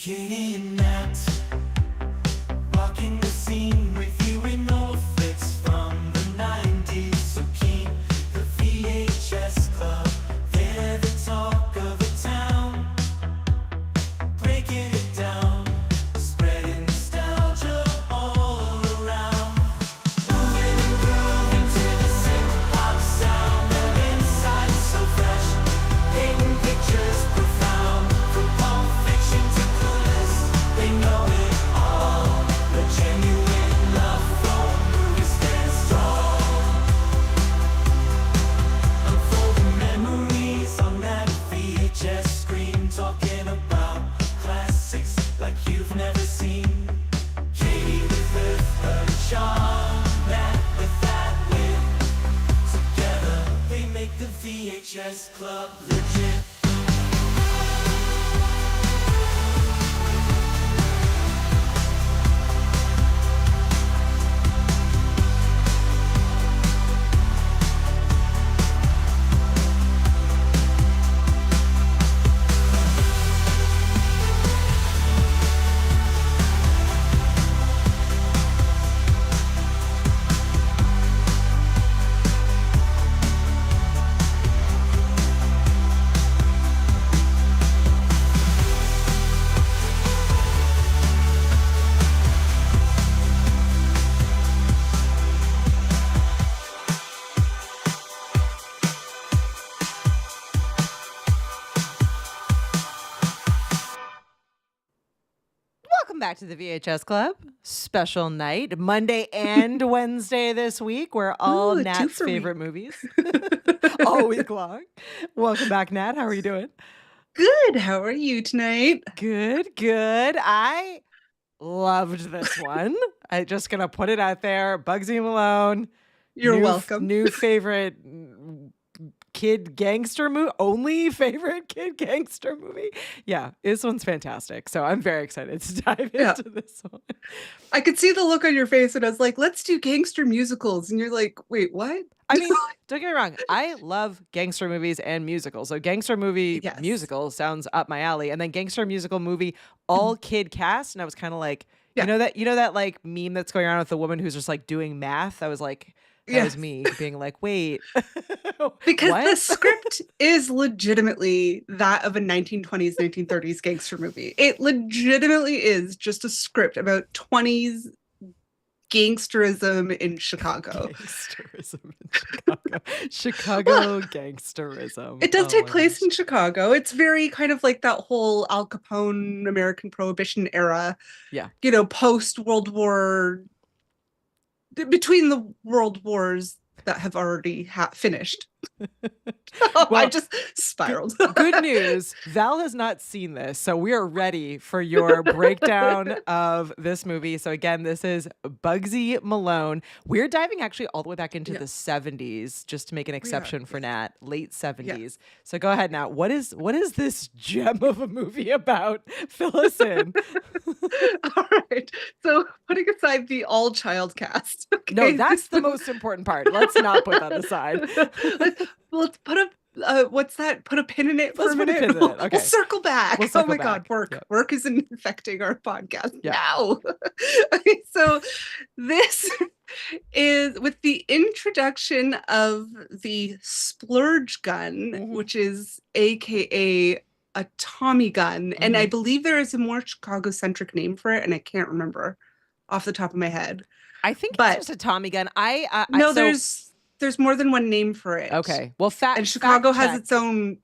kidnapped, walking the scene with you in old flicks from the 90s. So keen, the VHS Club, they're the talk of the town. Breaking it down, spreading nostalgia all around. Moving and grooving to the synth-pop sound. Their insight is so fresh, painting pictures profound. From Pulp Fiction to Clueless, they know it all. The genuine love for movies stands strong. Unfolding memories on that VHS screen, talking about classics like you've never seen. Jodie with her charm, Matt with that wit. Together they make the VHS Club legit. Welcome back to the VHS Club. Special night, Monday and Wednesday this week. We're all Ooh, Nat's 2 for me. favorite movies all week long. Welcome back, Nat. How are you doing? Good. How are you tonight? Good, good. I loved this one. I'm just going to put it out there. Bugsy Malone. You're welcome. New favorite kid gangster movie. Only favorite kid gangster movie. Yeah, this one's fantastic. So I'm very excited to dive into this one. I could see the look on your face, and I was like, "Let's do gangster musicals," and you're like, "Wait, what?" I mean, don't get me wrong. I love gangster movies and musicals. So gangster movie Yes. musical sounds up my alley. And then gangster musical movie, all kid cast. And I was kind of like, Yeah. you know that like meme that's going around with the woman who's just like doing math? I was like, that was me being like, wait. Because what? the script is legitimately that of a 1920s, 1930s gangster movie. It legitimately is just a script about 20s gangsterism in Chicago. Gangsterism in Chicago. Chicago gangsterism. It does Oh take my place gosh. in Chicago. It's very kind of like that whole Al Capone American Prohibition era. Yeah. You know, post World War, between the world wars that have already finished. I Well, just spiraled. Good news, Val has not seen this, so we are ready for your breakdown of this movie. So again, this is Bugsy Malone. We're diving actually all the way back into the 70s, just to make an exception for Nat, late 70s. So go ahead, Nat. What is this gem of a movie about? Fill us in. All right. So putting aside the all-child cast. Okay, No, that's the most important part. Let's not put that aside. Let's put a what's that? Put a pin in it for a minute. Okay. We'll circle back. We'll circle oh my back. God, work is infecting our podcast Yeah. now. Okay, so this is with the introduction of the splurge gun, which is AKA a Tommy gun, and I believe there is a more Chicago-centric name for it, and I can't remember off the top of my head. I think it's just a Tommy gun. No, there's more than one name for it. Okay. Well, and Chicago fact has check. its own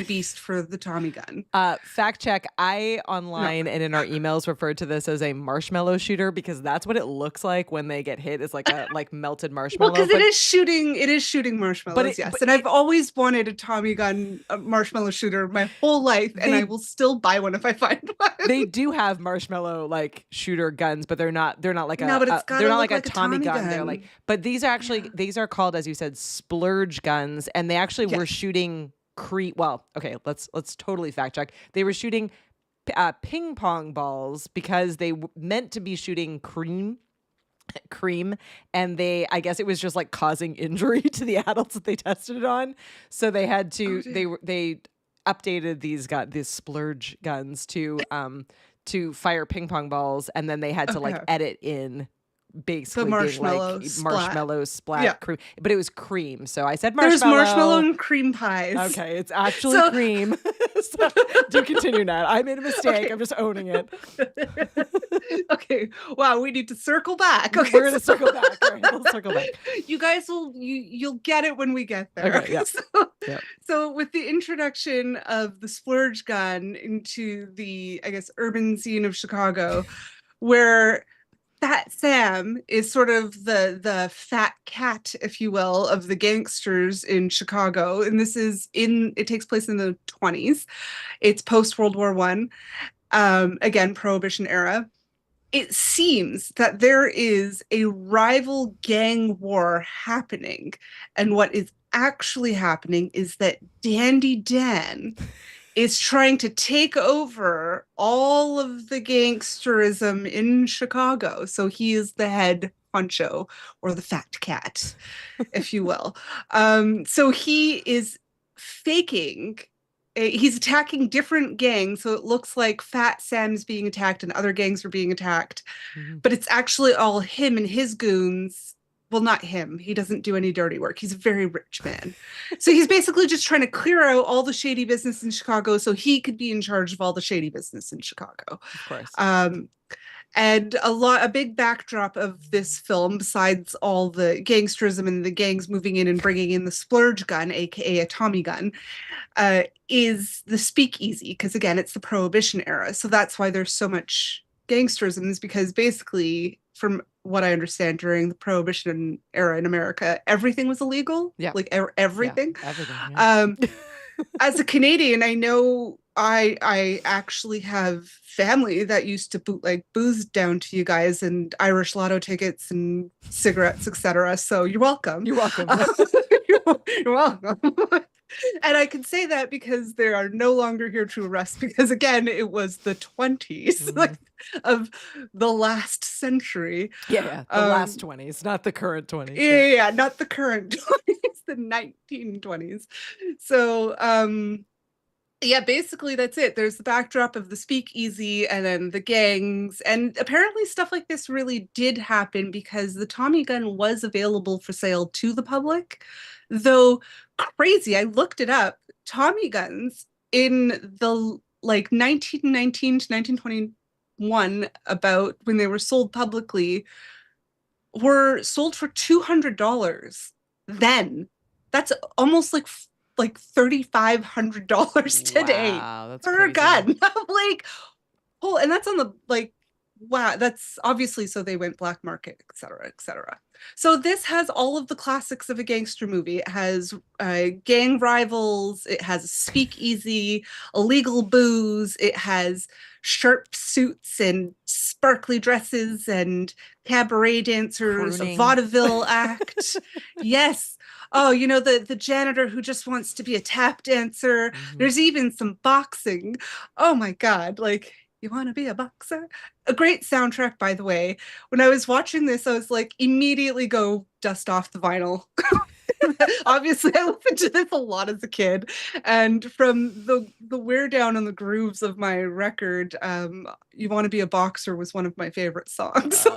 beast for the Tommy gun. Fact check. I online and in our emails referred to this as a marshmallow shooter because that's what it looks like when they get hit. It's like a melted marshmallow. Well, because it is shooting marshmallows. Yes, and I've always wanted a Tommy gun, a marshmallow shooter my whole life, and I will still buy one if I find one. They do have marshmallow like shooter guns, but they're not like but it's they're not like a Tommy Tommy gun. gun. They're like, but these are actually these are called, as you said, splurge guns, and they actually were shooting well, okay, let's totally fact check. They were shooting ping pong balls because they meant to be shooting cream, and I guess it was just like causing injury to the adults that they tested it on. So they had to, updated these splurge guns to fire ping pong balls, and then they had to like Okay. edit in basically being marshmallow like splat. marshmallow splat Yeah. cream, but it was cream. So I said There's marshmallow. marshmallow and cream pies. Okay, it's actually So- cream. So, do continue, Nat. I made a mistake. Okay. I'm just owning it. Okay. Wow, we need to circle back. Okay. We're gonna circle back. All right, we'll circle back. You guys you'll get it when we get there. Okay, yeah. Yep. So with the introduction of the splurge gun into the, I guess, urban scene of Chicago, where Fat Sam is sort of the fat cat, if you will, of the gangsters in Chicago. And it takes place in the 20s. It's post World War One. Again, Prohibition era. It seems that there is a rival gang war happening. And what is actually happening is that Dandy Dan is trying to take over all of the gangsterism in Chicago. So he is the head honcho, or the fat cat, if you will. So he is faking. He's attacking different gangs, so it looks like Fat Sam's being attacked and other gangs are being attacked, but it's actually all him and his goons. Well, not him. He doesn't do any dirty work. He's a very rich man. So he's basically just trying to clear out all the shady business in Chicago so he could be in charge of all the shady business in Chicago. Of course. And a big backdrop of this film, besides all the gangsterism and the gangs moving in and bringing in the splurge gun, aka a Tommy gun, is the speakeasy. Because again, it's the Prohibition era. So that's why there's so much gangsterism, is because basically, from what I understand, during the Prohibition era in America, everything was illegal. Yeah. Like everything. Yeah, everything. Yeah. As a Canadian, I know I actually have family that used to bootleg booze down to you guys, and Irish lotto tickets and cigarettes, etc. So you're welcome. You're welcome. You're welcome. And I can say that because they are no longer here to arrest, because again, it was the 20s like, of the last century. Yeah, the last 20s, not the current 20s. Yeah, not the current 20s, the 1920s. So, yeah, basically that's it. There's the backdrop of the speakeasy and then the gangs. And apparently stuff like this really did happen because the Tommy gun was available for sale to the public. Though crazy, I looked it up. Tommy guns in the like 1919 to 1921, about when they were sold publicly, were sold for $200 then. That's almost like $3,500 today. Wow, that's for crazy. a gun. I'm like, oh, and that's on the like, wow, that's obviously, so they went black market, et cetera, et cetera. So this has all of the classics of a gangster movie. It has gang rivals, it has a speakeasy, illegal booze, it has sharp suits and sparkly dresses and cabaret dancers, Crooning. a vaudeville act. Yes. Oh, you know, the janitor who just wants to be a tap dancer. There's even some boxing. Oh my God, like, you want to be a boxer? A great soundtrack, by the way. When I was watching this, I was like, immediately go dust off the vinyl. Obviously, I listened to this a lot as a kid. And from the wear down and the grooves of my record, You Want to Be a Boxer was one of my favorite songs.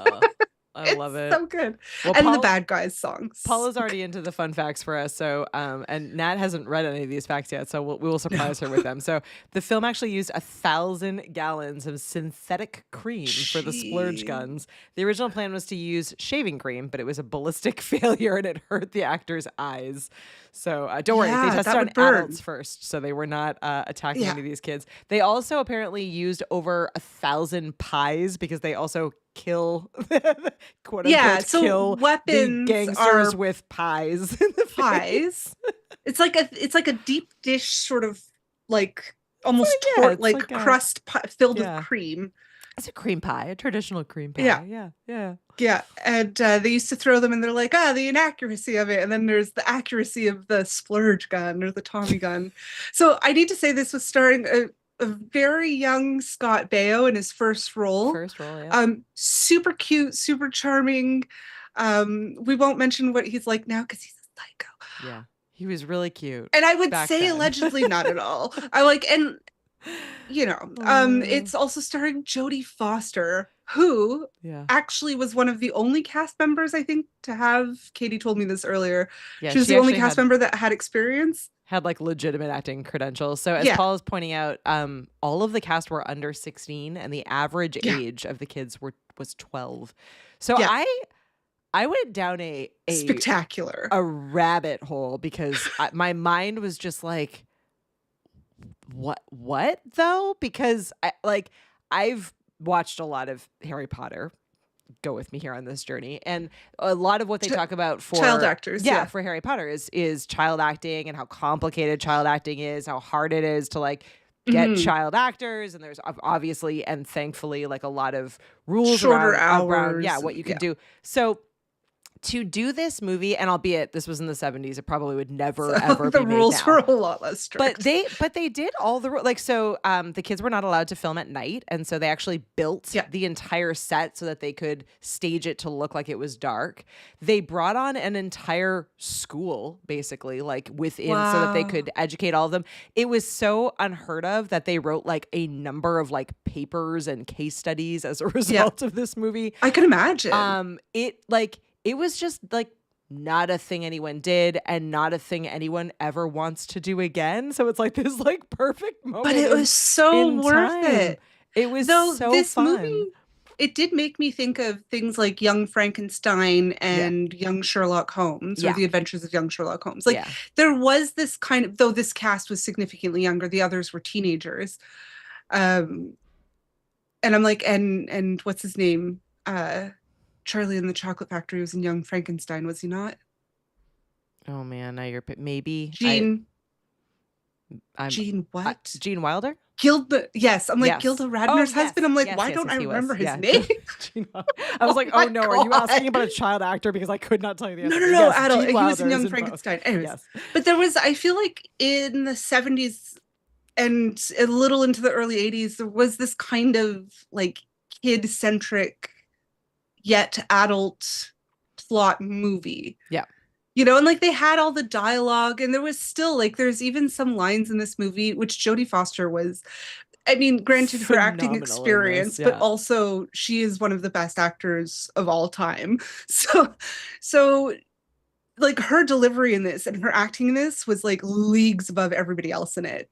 I love it. So good. Well, and Paul- the Bad Guys songs. Paul is already into the fun facts for us, so and Nat hasn't read any of these facts yet, so we will surprise her with them. So the film actually used 1,000 gallons of synthetic cream for the splurge guns. The original plan was to use shaving cream, but it was a ballistic failure and it hurt the actors' eyes. So don't worry, Yeah, they tested that on would burn. adults first, so they were not attacking any of these kids. They also apparently used over 1,000 pies because they also kill quote unquote so kill the weapons gangsters are with pies in the pies. It's like a deep dish, sort of like almost Yeah, tort, it's like like a- crust filled yeah. with cream. It's a cream pie, a traditional cream pie. Yeah. Yeah. Yeah, and they used to throw them, and they're like, the inaccuracy of it, and then there's the accuracy of the splurge gun or the Tommy gun. So I need to say this was starring a very young Scott Baio in his first role. Yeah. Super cute, super charming. We won't mention what he's like now because he's a psycho. Yeah. He was really cute. And I would back say then. allegedly not at all. I like, and Oh. it's also starring Jodie Foster, who Yeah. actually was one of the only cast members, I think, to have, Katie told me this earlier. Yeah, She was she the only actually cast member that had experience. had like legitimate acting credentials. So as Yeah. Paul is pointing out, all of the cast were under 16 and the average Yeah. age of the kids was 12. So Yeah. I went down a Spectacular. a rabbit hole because my mind was just like, what though? Because I've watched a lot of Harry Potter. Go with me here on this journey, and a lot of what they talk about for child actors, yeah. for Harry Potter is child acting and how complicated child acting is, how hard it is to like get child actors, and there's obviously and thankfully like a lot of rules Shorter around hours, what you can do. So to do this movie, and albeit this was in the 70s, it probably would never ever the be made rules now. were a lot less strict. But they did all the the kids were not allowed to film at night, and so they actually built the entire set so that they could stage it to look like it was dark. They brought on an entire school basically like within so that they could educate all of them. It was so unheard of that they wrote like a number of like papers and case studies as a result of this movie. I can imagine. It was just like not a thing anyone did and not a thing anyone ever wants to do again. So it's like this like perfect moment. But it was so worth it. It was Though so this fun. movie, it did make me think of things like Young Frankenstein and Young Sherlock Holmes, or The Adventures of Young Sherlock Holmes. Like there was this kind of, though this cast was significantly younger, the others were teenagers. And I'm like, and what's his name? Charlie in the Chocolate Factory was in Young Frankenstein, was he not? Oh man, now you're maybe Gene what? Gene Wilder? Gilda, yes. I'm like Gilda Radner's husband. I'm like, why don't I remember his name? I was like, oh no, are you asking about a child actor? Because I could not tell you the answer. No, adult. He was in Young Frankenstein. Anyways, but there was, I feel like in the 70s and a little into the early 80s, there was this kind of like kid-centric yet adult plot movie. Yeah. And like they had all the dialogue, and there was still like, there's even some lines in this movie, which Jodie Foster was, I mean, granted her acting experience, but also she is one of the best actors of all time. So like her delivery in this and her acting in this was like leagues above everybody else in it.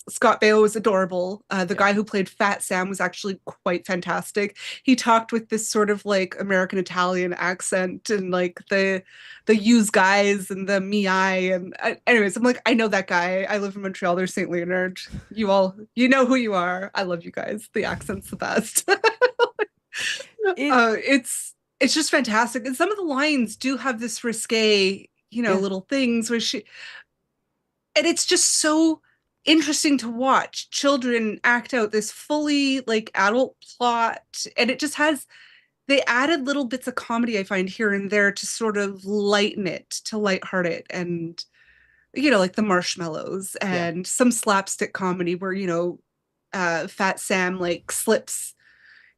Scott Baio was adorable. The guy who played Fat Sam was actually quite fantastic. He talked with this sort of like American Italian accent, and like the use guys and the me-I, and anyways, I'm like, I know that guy. I live in Montreal. There's St. Leonard. You know who you are. I love you guys. The accent's the best. It's just fantastic. And some of the lines do have this risque, little things where and it's just so interesting to watch children act out this fully like adult plot, and it just has, they added little bits of comedy I find here and there to sort of lighten it, to lightheart it, and like the marshmallows and some slapstick comedy where Fat Sam like slips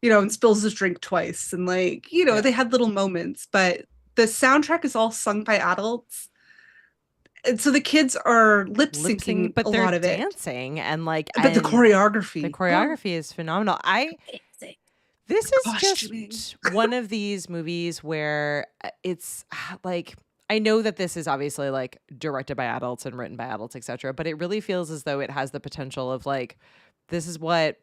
and spills his drink twice, and like they had little moments, but the soundtrack is all sung by adults. And so the kids are lip syncing, but a they're lot of dancing and like, but the choreography. The choreography is phenomenal. This is Costuming. Just one of these movies where it's like, I know that this is obviously like directed by adults and written by adults, etc., but it really feels as though it has the potential of like, this is what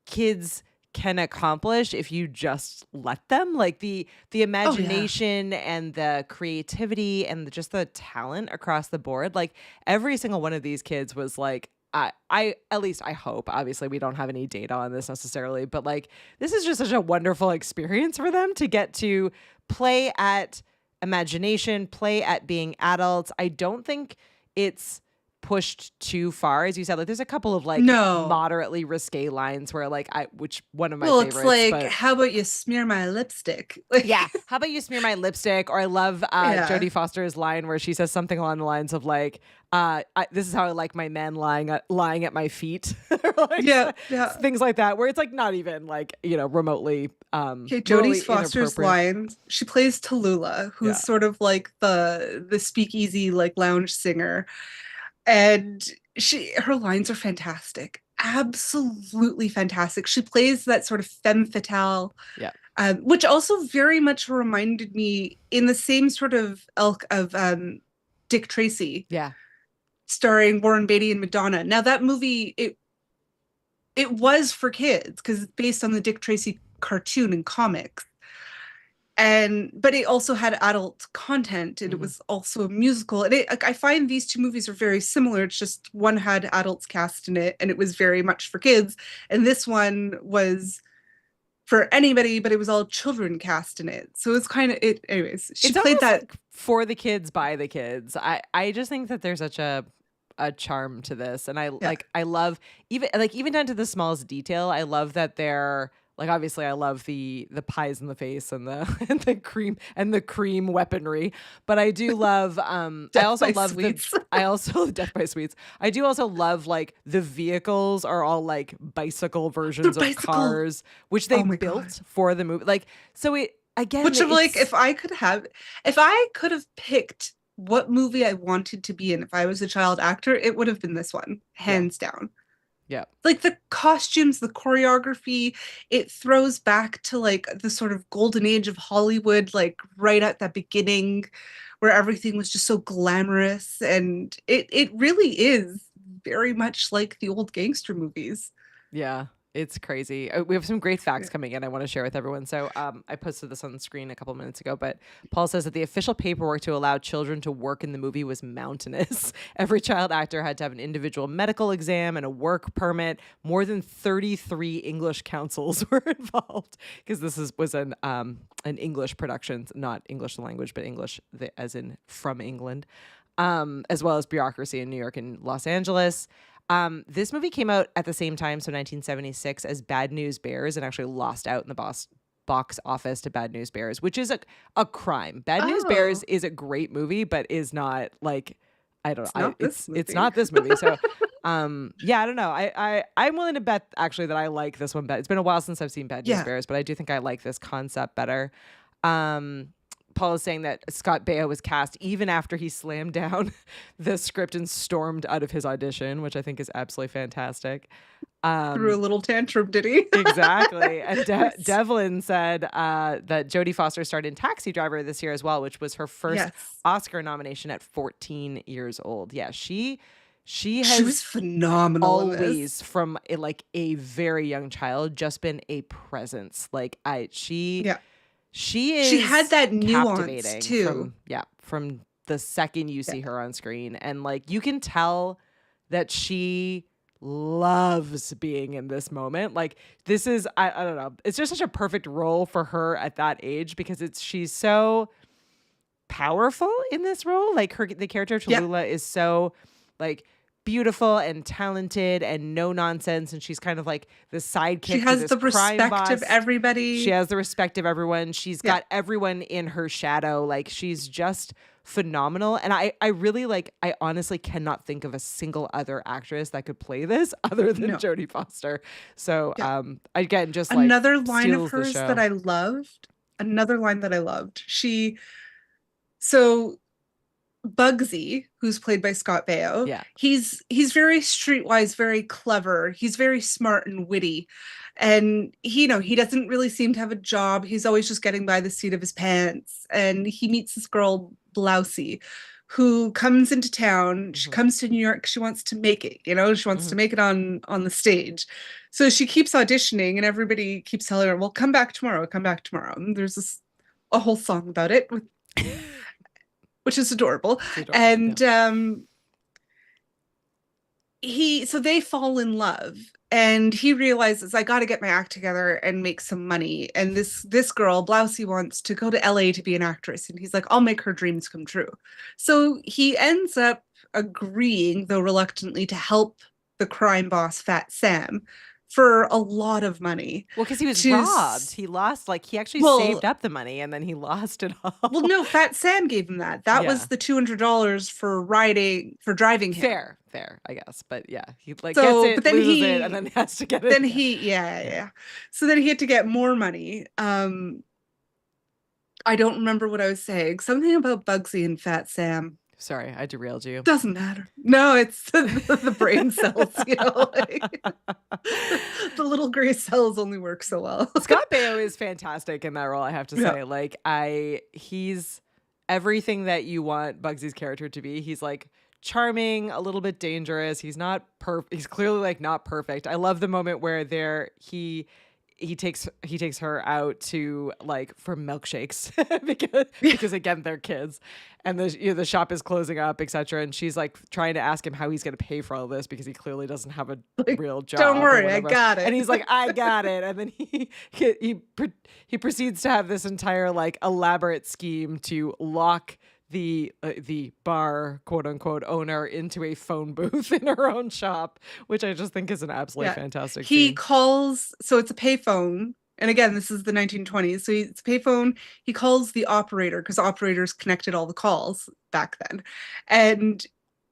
kids can accomplish if you just let them. Like the imagination and the creativity and just the talent across the board. Like every single one of these kids was like, I at least I hope, obviously we don't have any data on this necessarily, but like this is just such a wonderful experience for them to get to play at imagination, play at being adults. I don't think it's pushed too far, as you said. Like, there's a couple of like No. moderately risque lines where like which one of my Well, favorites. it's like, but how about you smear my lipstick? Like, yeah, how about you smear my lipstick? Or I love Jodie Foster's line where she says something along the lines of like, "This is how I like my men lying at my feet," or like yeah. things like that. Where it's like not even like remotely. Okay, remotely Jodie Foster's inappropriate. lines. She plays Tallulah, who's Yeah. sort of like the speakeasy like lounge singer, and her lines are fantastic, absolutely fantastic. She plays that sort of femme fatale, Yeah. which also very much reminded me in the same sort of ilk of Dick Tracy, Yeah. starring Warren Beatty and Madonna. Now that movie, it was for kids because it's based on the Dick Tracy cartoon and comics. But it also had adult content, and it was also a musical. And I find these two movies are very similar. It's just one had adults cast in it, and it was very much for kids. And this one was for anybody, but it was all children cast in it. So it's kind of it. Anyways, she played that like for the kids by the kids. I just think that there's such a charm to this, and I love even down to the smallest detail. I love that they're like, obviously I love the pies in the face and the and the cream weaponry, but I do love I also love sweets. Death by Sweets. I do also love like the vehicles are all like bicycle versions of cars, which they built for the movie. Like, so it again, which I'm like, if I could have picked what movie I wanted to be in if I was a child actor, it would have been this one, hands down. Yeah. Like the costumes, the choreography, it throws back to like the sort of golden age of Hollywood, like right at the beginning where everything was just so glamorous. And it really is very much like the old gangster movies. Yeah. It's crazy. We have some great facts coming in I want to share with everyone. So I posted this on the screen a couple minutes ago, but Paul says that the official paperwork to allow children to work in the movie was mountainous. Every child actor had to have an individual medical exam and a work permit. More than 33 English councils were involved because this was an English production, not English the language, but English as in from England, as well as bureaucracy in New York and Los Angeles. This movie came out at the same time, so 1976, as Bad News Bears, and actually lost out in the box office to Bad News Bears, which is a crime. Bad News Bears is a great movie, but is not like, I don't know. It's not this movie. So, yeah, I don't know. I'm willing to bet actually that I like this one better. It's been a while since I've seen Bad News Bears, but I do think I like this concept better. Paul is saying that Scott Baio was cast even after he slammed down the script and stormed out of his audition, which I think is absolutely fantastic. Threw a little tantrum, did he? Exactly. And Devlin said that Jodie Foster starred in Taxi Driver this year as well, which was her first Oscar nomination at 14 years old. Yeah, she was phenomenal. Always from a very young child, just been a presence. She had that nuance too. From the second you see her on screen, and like you can tell that she loves being in this moment. Like this is I don't know. It's just such a perfect role for her at that age because she's so powerful in this role. Like the character of Tallulah is so like beautiful and talented and no nonsense, and she's kind of like the sidekick. She has the respect boss. of everybody. She has the respect of everyone. She's got everyone in her shadow. Like she's just phenomenal. And I really I honestly cannot think of a single other actress that could play this other than Jodie Foster. So again, just another line of hers that I loved. So Bugsy, who's played by Scott Baio, he's very streetwise, very clever. He's very smart and witty. And he doesn't really seem to have a job. He's always just getting by the seat of his pants. And he meets this girl, Blousy, who comes into town. She comes to New York. She wants to make it, she wants to make it on the stage. So she keeps auditioning and everybody keeps telling her, well, come back tomorrow. And there's a whole song about it which is adorable. And so they fall in love, and he realizes I got to get my act together and make some money. And this girl, Blousy, wants to go to LA to be an actress, and he's like, I'll make her dreams come true. So he ends up agreeing, though reluctantly, to help the crime boss, Fat Sam, for a lot of money. Well, because he was to robbed. He lost, like, he actually Well, saved up the money and then he lost it all. well, no, Fat Sam gave him that. That Yeah. was the $200 for driving him. Fair, I guess. But yeah, he like So, gets it, but then loses he it, and then has to get it. then again. he yeah. So then he had to get more money. I don't remember what I was saying. Something about Bugsy and Fat Sam. Sorry, I derailed you. Doesn't matter. No, it's the brain cells, you know, like, the little gray cells only work so well. Scott Baio is fantastic in that role, I have to Yeah. say. Like, he's everything that you want Bugsy's character to be. He's like charming, a little bit dangerous. He's not he's clearly like not perfect. I love the moment where he takes her out to like for milkshakes because again they're kids, and the shop is closing up, etc. And she's like trying to ask him how he's going to pay for all this because he clearly doesn't have a real job. Don't or worry, I whatever. got it. And he's like, I got it. And then he proceeds to have this entire like elaborate scheme to lock the bar, quote unquote, owner into a phone booth in her own shop, which I just think is an absolutely fantastic He scene. calls, so it's a payphone. And again, this is the 1920s. So it's a payphone. He calls the operator because operators connected all the calls back then. And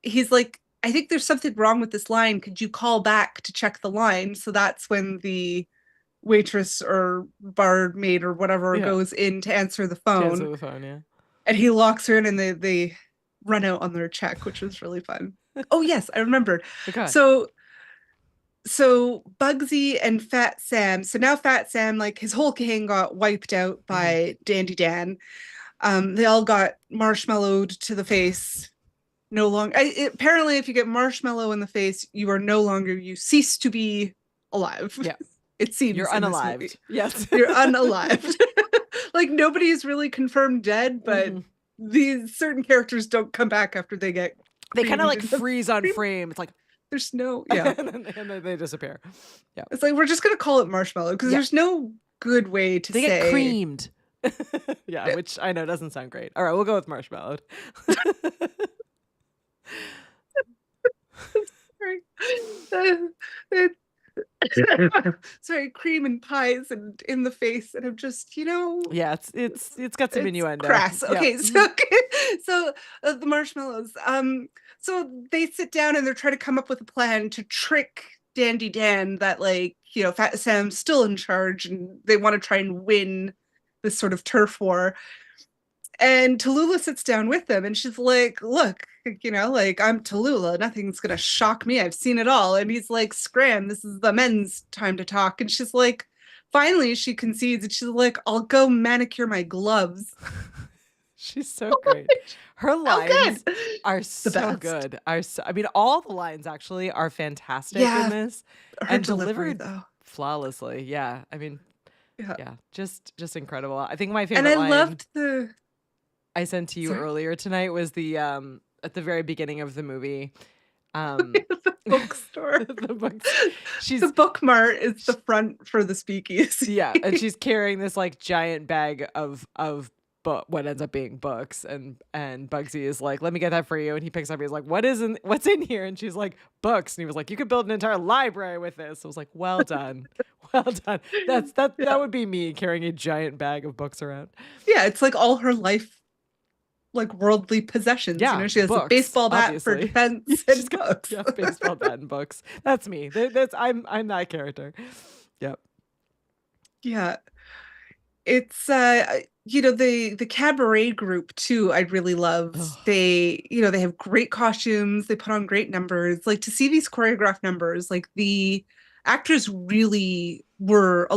he's like, I think there's something wrong with this line. Could you call back to check the line? So that's when the waitress or barmaid or whatever goes in to answer the phone. Yeah. And he locks her in and they run out on their check, which was really fun. Oh, yes, I remembered. Okay. So Bugsy and Fat Sam. So now Fat Sam, like his whole gang got wiped out by Dandy Dan. They all got marshmallowed to the face. No longer. Apparently, if you get marshmallow in the face, you cease to be alive. Yeah. It seems you're unalived. Yes. You're unalived. Like nobody's really confirmed dead, but these certain characters don't come back after they get. They kind of like freeze on frame. It's like there's no and then they disappear. Yeah, it's like we're just gonna call it marshmallow because there's no good way to they say get creamed. Yeah, which I know doesn't sound great. All right, we'll go with marshmallow. Sorry, cream and pies and in the face, and I'm just, yeah, it's got some innuendo. Crass. Yeah. Okay, so the marshmallows. So they sit down and they're trying to come up with a plan to trick Dandy Dan that Fat Sam's still in charge, and they want to try and win this sort of turf war. And Tallulah sits down with them and she's like, look, I'm Tallulah. Nothing's going to shock me. I've seen it all. And he's like, scram, this is the men's time to talk. And she's like, finally, she concedes and she's like, I'll go manicure my gloves. She's so great. Her lines are so good. I mean, all the lines actually are fantastic in this. Her delivery, though. Flawlessly. Yeah. I mean, yeah, just incredible. I think my favorite line. And I loved the... I sent to you earlier tonight was the at the very beginning of the movie. The bookstore. The book mart is the front for the speakeasies. Yeah, and she's carrying this like giant bag of what ends up being books, and Bugsy is like, let me get that for you, and he picks up, he's like, what's in here? And she's like, books. And he was like, you could build an entire library with this. I was like, well done. Well done. That would be me carrying a giant bag of books around. Yeah, it's like all her life, like worldly possessions. Yeah, she has books, a baseball bat obviously. for defense and books. Yeah, baseball bat and books. That's me. I'm that character. Yep. Yeah. It's the cabaret group too, I really loved. They have great costumes, they put on great numbers. Like to see these choreographed numbers, like the actors really were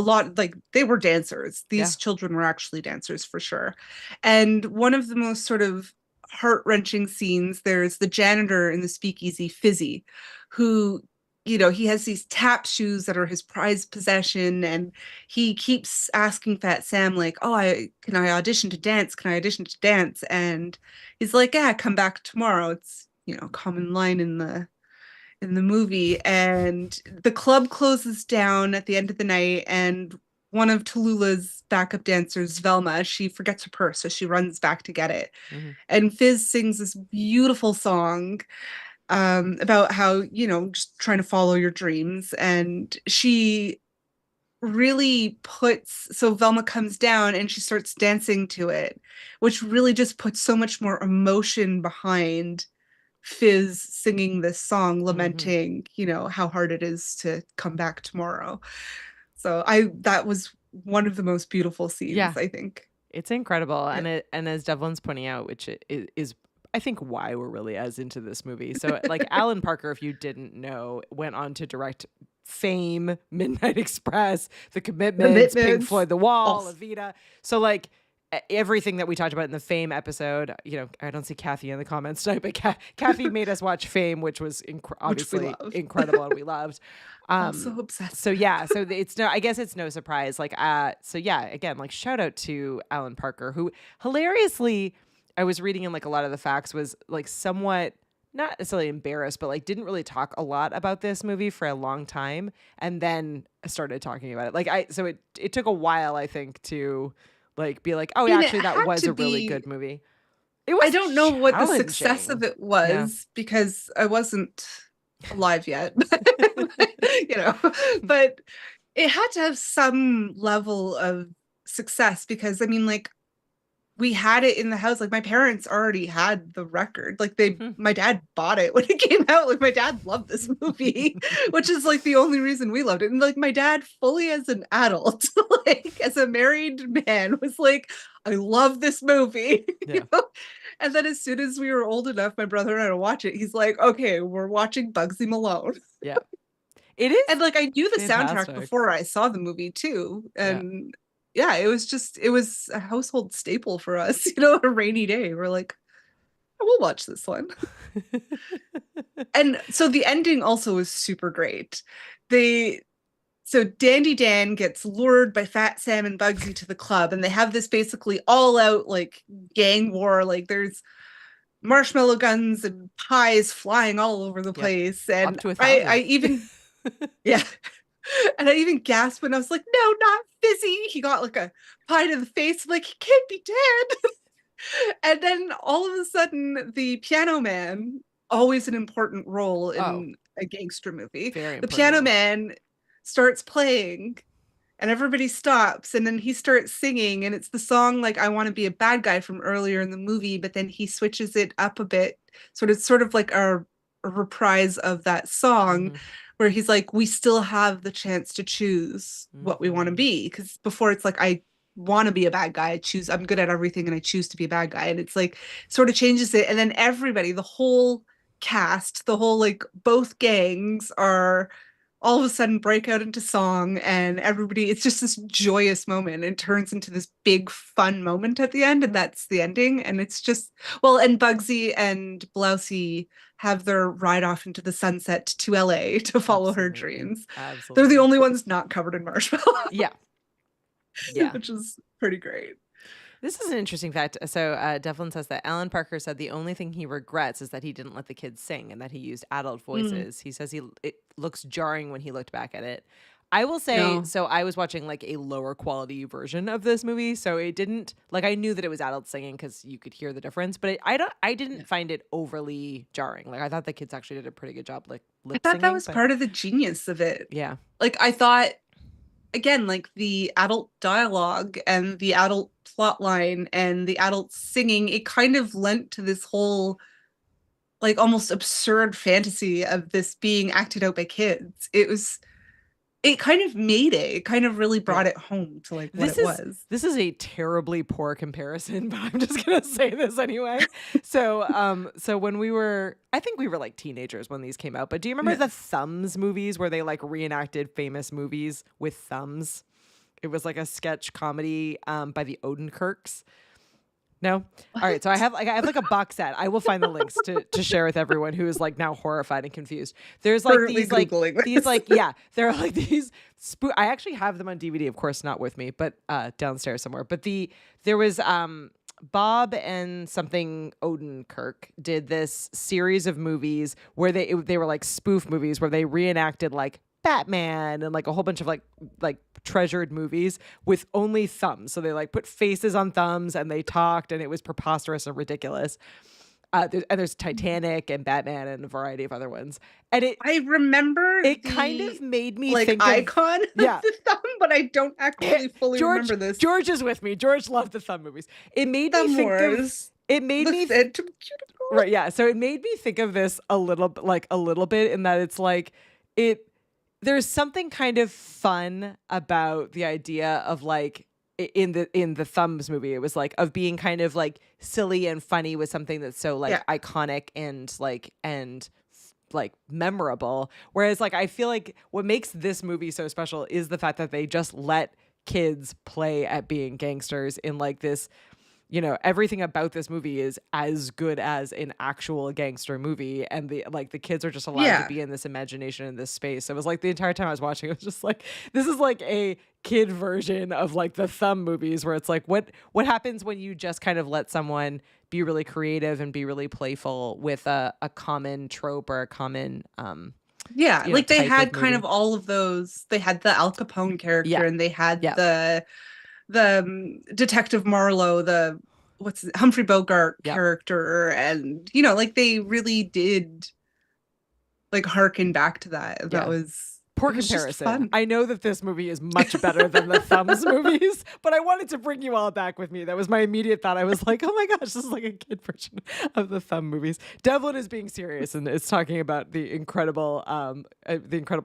they were dancers. These children were actually dancers for sure. And one of the most sort of heart-wrenching scenes, there's the janitor in the speakeasy, Fizzy, who he has these tap shoes that are his prized possession, and he keeps asking Fat Sam like, can I audition to dance? Can I audition to dance? And he's like, yeah, come back tomorrow. It's a common line in the movie. And the club closes down at the end of the night, and one of Tallulah's backup dancers, Velma, she forgets her purse, so she runs back to get it. Mhm. And Fizz sings this beautiful song about how, just trying to follow your dreams. And she really so Velma comes down and she starts dancing to it, which really just puts so much more emotion behind Fizz singing this song, lamenting, how hard it is to come back tomorrow. So that was one of the most beautiful scenes, Yeah. I think. It's incredible. And as Devlin's pointing out, which is I think why we're really as into this movie. So like Alan Parker, if you didn't know, went on to direct Fame, Midnight Express, The Commitments, Pink Floyd, The Wall, Evita. So like everything that we talked about in the Fame episode, I don't see Kathy in the comments tonight, but Kathy made us watch Fame, which was obviously incredible and we loved. Also obsessed. So yeah, so I guess it's no surprise. Like, so yeah, again, like shout out to Alan Parker, who hilariously, I was reading in like a lot of the facts, was like somewhat not necessarily embarrassed, but like didn't really talk a lot about this movie for a long time, and then started talking about it. Like so it took a while, I think, to like be like, oh, I mean, actually, that was a really good movie. It was. I don't know what the success challenging. of it was because I wasn't alive yet, but it had to have some level of success because I mean, like, we had it in the house. Like, my parents already had the record. Like, my dad bought it when it came out. Like, my dad loved this movie, which is like the only reason we loved it. And like, my dad, fully as an adult, like as a married man, was like, I love this movie. Yeah. And then as soon as we were old enough, my brother and I to watch it, he's like, okay, we're watching Bugsy Malone. Yeah. It is. And like, I knew the fantastic. soundtrack before I saw the movie too. And yeah, it was a household staple for us, a rainy day. We're like, oh, we'll watch this one. And so the ending also is super great. So Dandy Dan gets lured by Fat Sam and Bugsy to the club, and they have this basically all out like gang war. Like, there's marshmallow guns and pies flying all over the place. And up to 1,000. I even yeah. And I even gasped when I was like, no, not Fizzy. He got like a pie to the face. I'm like, he can't be dead. And then all of a sudden, the piano man, always an important role in a gangster movie. The piano man starts playing and everybody stops. And then he starts singing. And it's the song like I Want to Be a Bad Guy from earlier in the movie. But then he switches it up a bit. Sort of like a reprise of that song. Where he's like, we still have the chance to choose what we want to be. Because before it's like, I want to be a bad guy. I'm good at everything and I choose to be a bad guy. And it's like, sort of changes it. And then everybody, the whole cast, like both gangs are all of a sudden break out into song and everybody, it's just this joyous moment. It turns into this big fun moment at the end. And that's the ending. And it's just, and Bugsy and Blousey have their ride off into the sunset to LA to follow her dreams. Absolutely. They're the only ones not covered in marshmallow. Yeah. Which is pretty great. This is an interesting fact. So Devlin says that Alan Parker said the only thing he regrets is that he didn't let the kids sing and that he used adult voices. He says it looks jarring when he looked back at it. I will say, so I was watching like a lower quality version of this movie, so it didn't, like, I knew that it was adult singing because you could hear the difference, but I didn't find it overly jarring. Like, I thought the kids actually did a pretty good job, like, lip singing. I thought that was part of the genius of it. Yeah. Like, I thought, again, like the adult dialogue and the adult plot line and the adult singing, it kind of lent to this whole like almost absurd fantasy of this being acted out by kids. It kind of made it. It kind of really brought it home to like what it was. This is a terribly poor comparison, but I'm just gonna say this anyway. So when I think we were like teenagers when these came out. But do you remember the Thumbs movies where they like reenacted famous movies with thumbs? It was like a sketch comedy by the Odenkirks. No? What? All right. So I have like a box set. I will find the links to share with everyone who is like now horrified and confused. There's like there are like these I actually have them on DVD, of course, not with me, but downstairs somewhere. But there was Bob and something Odenkirk did this series of movies where they were like spoof movies where they reenacted like Batman and like a whole bunch of like treasured movies with only thumbs. So they like put faces on thumbs and they talked, and it was preposterous and ridiculous. There's Titanic and Batman and a variety of other ones. And I remember it kind of made me like think icon of, yeah. of the thumb, but I don't actually fully remember this. George is with me. George loved the thumb movies. It made Thumb me think of Wars, it made the me Phantom Cuticle. right, yeah. So it made me think of this a little bit in that it's like there's something kind of fun about the idea of like in the Thumbs movie, it was like of being kind of like silly and funny with something that's so like iconic and like memorable. Whereas like I feel like what makes this movie so special is the fact that they just let kids play at being gangsters in like this, you know, everything about this movie is as good as an actual gangster movie, and the kids are just allowed to be in this imagination in this space. So it was like the entire time I was watching, it was just like, this is like a kid version of like the Thumb movies, where it's like what happens when you just kind of let someone be really creative and be really playful with a common trope or a common like they had kind movie. of all of those. They had the Al Capone character, and they had the Detective Marlowe, the Humphrey Bogart character, and you know, like they really did like harken back to that. That was poor comparison. I know that this movie is much better than the Thumbs movies, but I wanted to bring you all back with me. That was my immediate thought. I was like, oh my gosh, this is like a kid version of the Thumb movies. Devlin is being serious and is talking about the incredible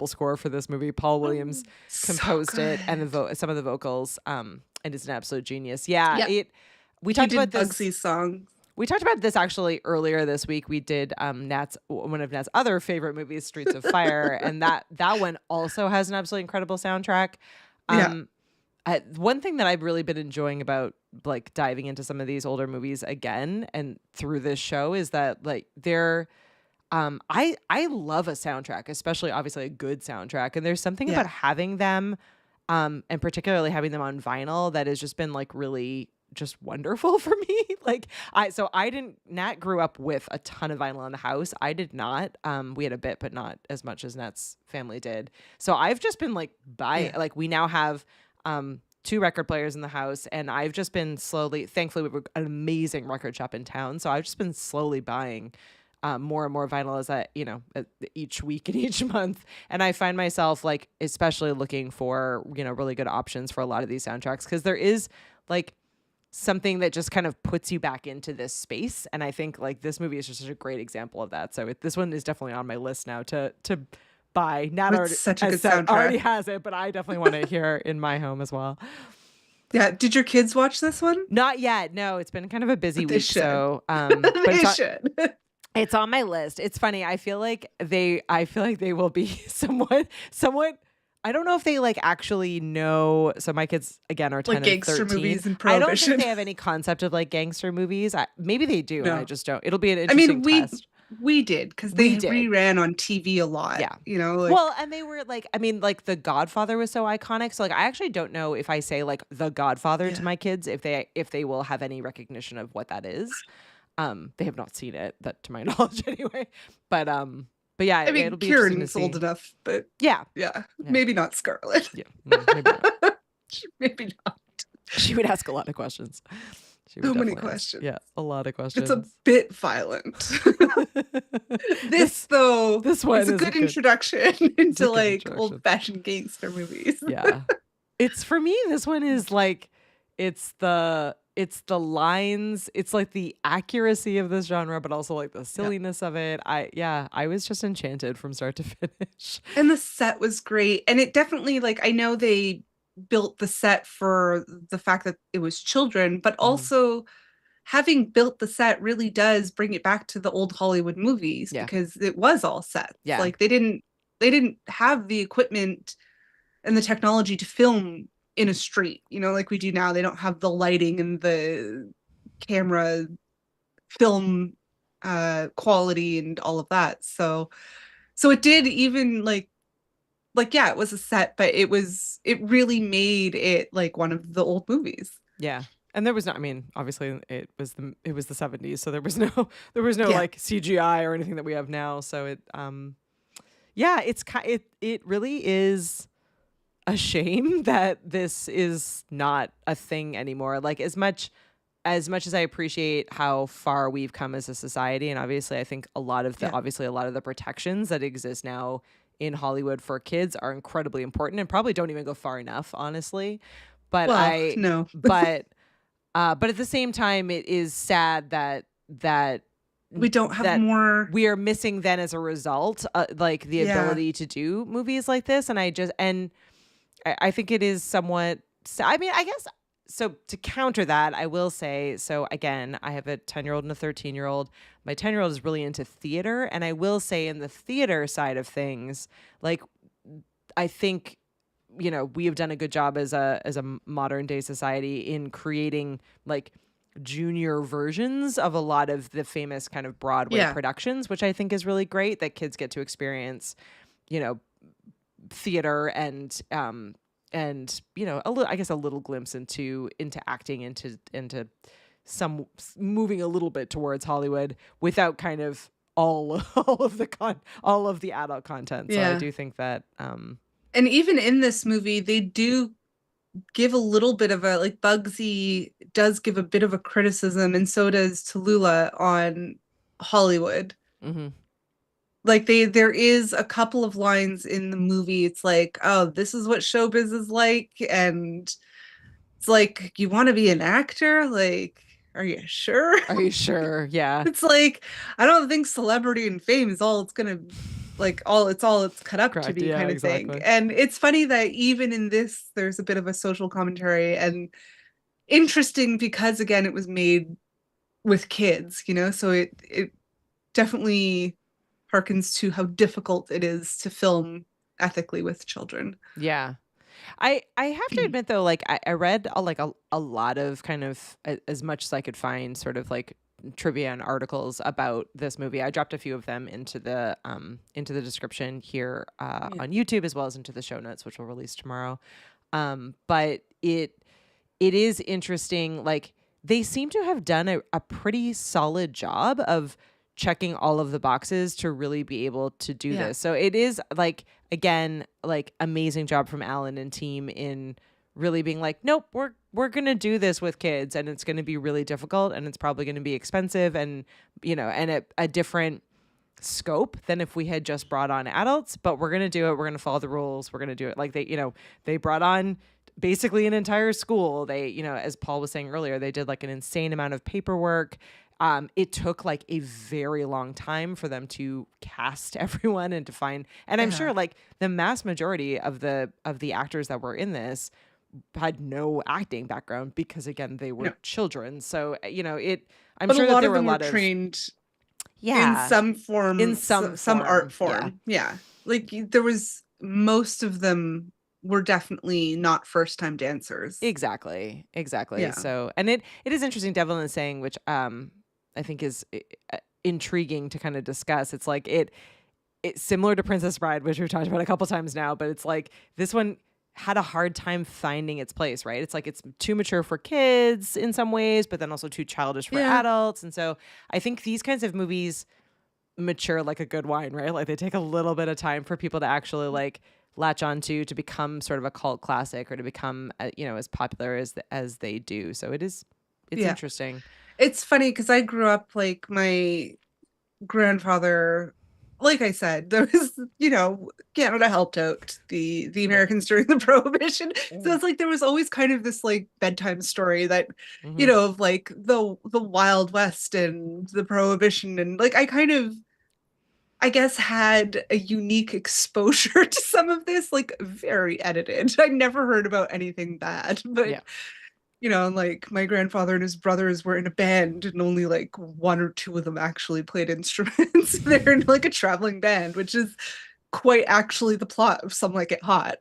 score for this movie. Paul Williams composed it and some of the vocals, and it's an absolute genius. We talked about this Bugsy's song. We talked about this actually earlier this week. We did one of Nat's other favorite movies, Streets of Fire, and that one also has an absolutely incredible soundtrack. One thing that I've really been enjoying about like diving into some of these older movies again and through this show is that like they're I love a soundtrack, especially obviously a good soundtrack, and there's something about having them and particularly having them on vinyl that has just been like really just wonderful for me. Like Nat grew up with a ton of vinyl in the house. I did not. We had a bit, but not as much as Nat's family did. So I've just been like buying, like we now have 2 record players in the house, and I've just been thankfully we have an amazing record shop in town. So I've just been slowly buying more and more vinyl as each week and each month. And I find myself like, especially looking for, really good options for a lot of these soundtracks. 'Cause there is like something that just kind of puts you back into this space. And I think like this movie is just such a great example of that. So this one is definitely on my list now to buy. Nat already has it, but I definitely want to hear in my home as well. Yeah. Did your kids watch this one? Not yet. No, it's been kind of a busy week. Should. So they should. It's on my list. It's funny. I feel like they will be somewhat. I don't know if they like actually know. So my kids again are 10 like and gangster 13. movies and Prohibition. I don't think they have any concept of like gangster movies. Maybe they do. No. I just don't. It'll be an interesting test. We did because they reran on TV a lot. Yeah, well, and they were like, like The Godfather was so iconic. So like, I actually don't know if I say like The Godfather to my kids if they will have any recognition of what that is. They have not seen it, that to my knowledge anyway. But yeah, I mean, it'll be Kieran's old enough, but yeah, maybe not Scarlett. Yeah, maybe not. Maybe not. She would ask a lot of questions. So many questions. Yeah, a lot of questions. It's a bit violent. This one is a good introduction into like old-fashioned gangster movies. Yeah, it's for me. This one is like it's the lines, it's like the accuracy of this genre, but also like the silliness of it. I was just enchanted from start to finish. And the set was great. And it definitely, like, I know they built the set for the fact that it was children, but also having built the set really does bring it back to the old Hollywood movies because it was all sets. Yeah. Like they didn't have the equipment and the technology to film in a street, like we do now. They don't have the lighting and the camera film quality and all of that. So it did even like it was a set, but it really made it like one of the old movies. Yeah. And there was obviously it was the 70s, so there was no like CGI or anything that we have now. So it Yeah, it really is a shame that this is not a thing anymore. Like as much as I appreciate how far we've come as a society, and obviously I think Yeah. a lot of the protections that exist now in Hollywood for kids are incredibly important and probably don't even go far enough, honestly. But Well, I no. but at the same time it is sad that We don't have that more. we are missing then as a result, like the Yeah. ability to do movies like this. And I think it is somewhat, I mean, I guess, so to counter that, I will say, so again, I have a 10-year-old and a 13-year-old. My 10-year-old is really into theater. And I will say in the theater side of things, like, I think, we have done a good job as a modern day society in creating like junior versions of a lot of the famous kind of Broadway Yeah. productions, which I think is really great that kids get to experience, you know, theater and a little, I guess, a little glimpse into acting, into some moving a little bit towards Hollywood without kind of all of the adult content. So I Yeah. do think that And even in this movie, they do give a little bit of a, like, Bugsy does give a bit of a criticism, and so does Tallulah on Hollywood. mhm. Like, there is a couple of lines in the movie. It's like, oh, this is what showbiz is like, and it's like, you want to be an actor? Like, are you sure? Are you sure? Yeah. It's like, I don't think celebrity and fame is all it's gonna, like, all it's cut up to Correct. be, Yeah, kind of thing. exactly. And it's funny that even in this, there's a bit of a social commentary, and interesting because, again, it was made with kids, so it definitely harkens to how difficult it is to film ethically with children. Yeah. I have to admit though, like I read a lot of kind of as much as I could find, sort of like trivia and articles about this movie. I dropped a few of them into the description here Yeah. on YouTube, as well as into the show notes, which will release tomorrow. But it is interesting. Like they seem to have done a pretty solid job of checking all of the boxes to really be able to do Yeah. this. So it is like, again, like amazing job from Alan and team in really being like, nope, we're gonna do this with kids, and it's gonna be really difficult, and it's probably gonna be expensive, and and a different scope than if we had just brought on adults, but we're gonna do it. We're gonna follow the rules. We're gonna do it. Like they brought on basically an entire school. They, as Paul was saying earlier, they did like an insane amount of paperwork. It took like a very long time for them to cast everyone and to find, and I'm sure Yeah. like the mass majority of the actors that were in this had no acting background because again they were No. children. So I'm But a sure that lot there of were a them were lot of trained in yeah some form, in some some art form. form. Yeah. Like, there was, most of them were definitely not first time dancers. Exactly. Yeah. So, and it is interesting, Devlin is saying, which I think is intriguing to kind of discuss. It's like it's similar to Princess Bride, which we've talked about a couple times now, but it's like this one had a hard time finding its place, right? It's like it's too mature for kids in some ways, but then also too childish for Yeah. adults. And so I think these kinds of movies mature like a good wine, right? Like they take a little bit of time for people to actually like latch onto, to become sort of a cult classic, or to become as popular as they do. So it's Yeah. interesting. It's funny because I grew up, like, my grandfather, like I said, there was, Canada helped out the Americans during the Prohibition. So it's like there was always kind of this like bedtime story that, Mhm. of like the Wild West and the Prohibition, and like I kind of, I guess, had a unique exposure to some of this, like very edited. I never heard about anything bad, but Yeah. like my grandfather and his brothers were in a band, and only like one or two of them actually played instruments. They're in like a traveling band, which is quite actually the plot of Some Like It Hot,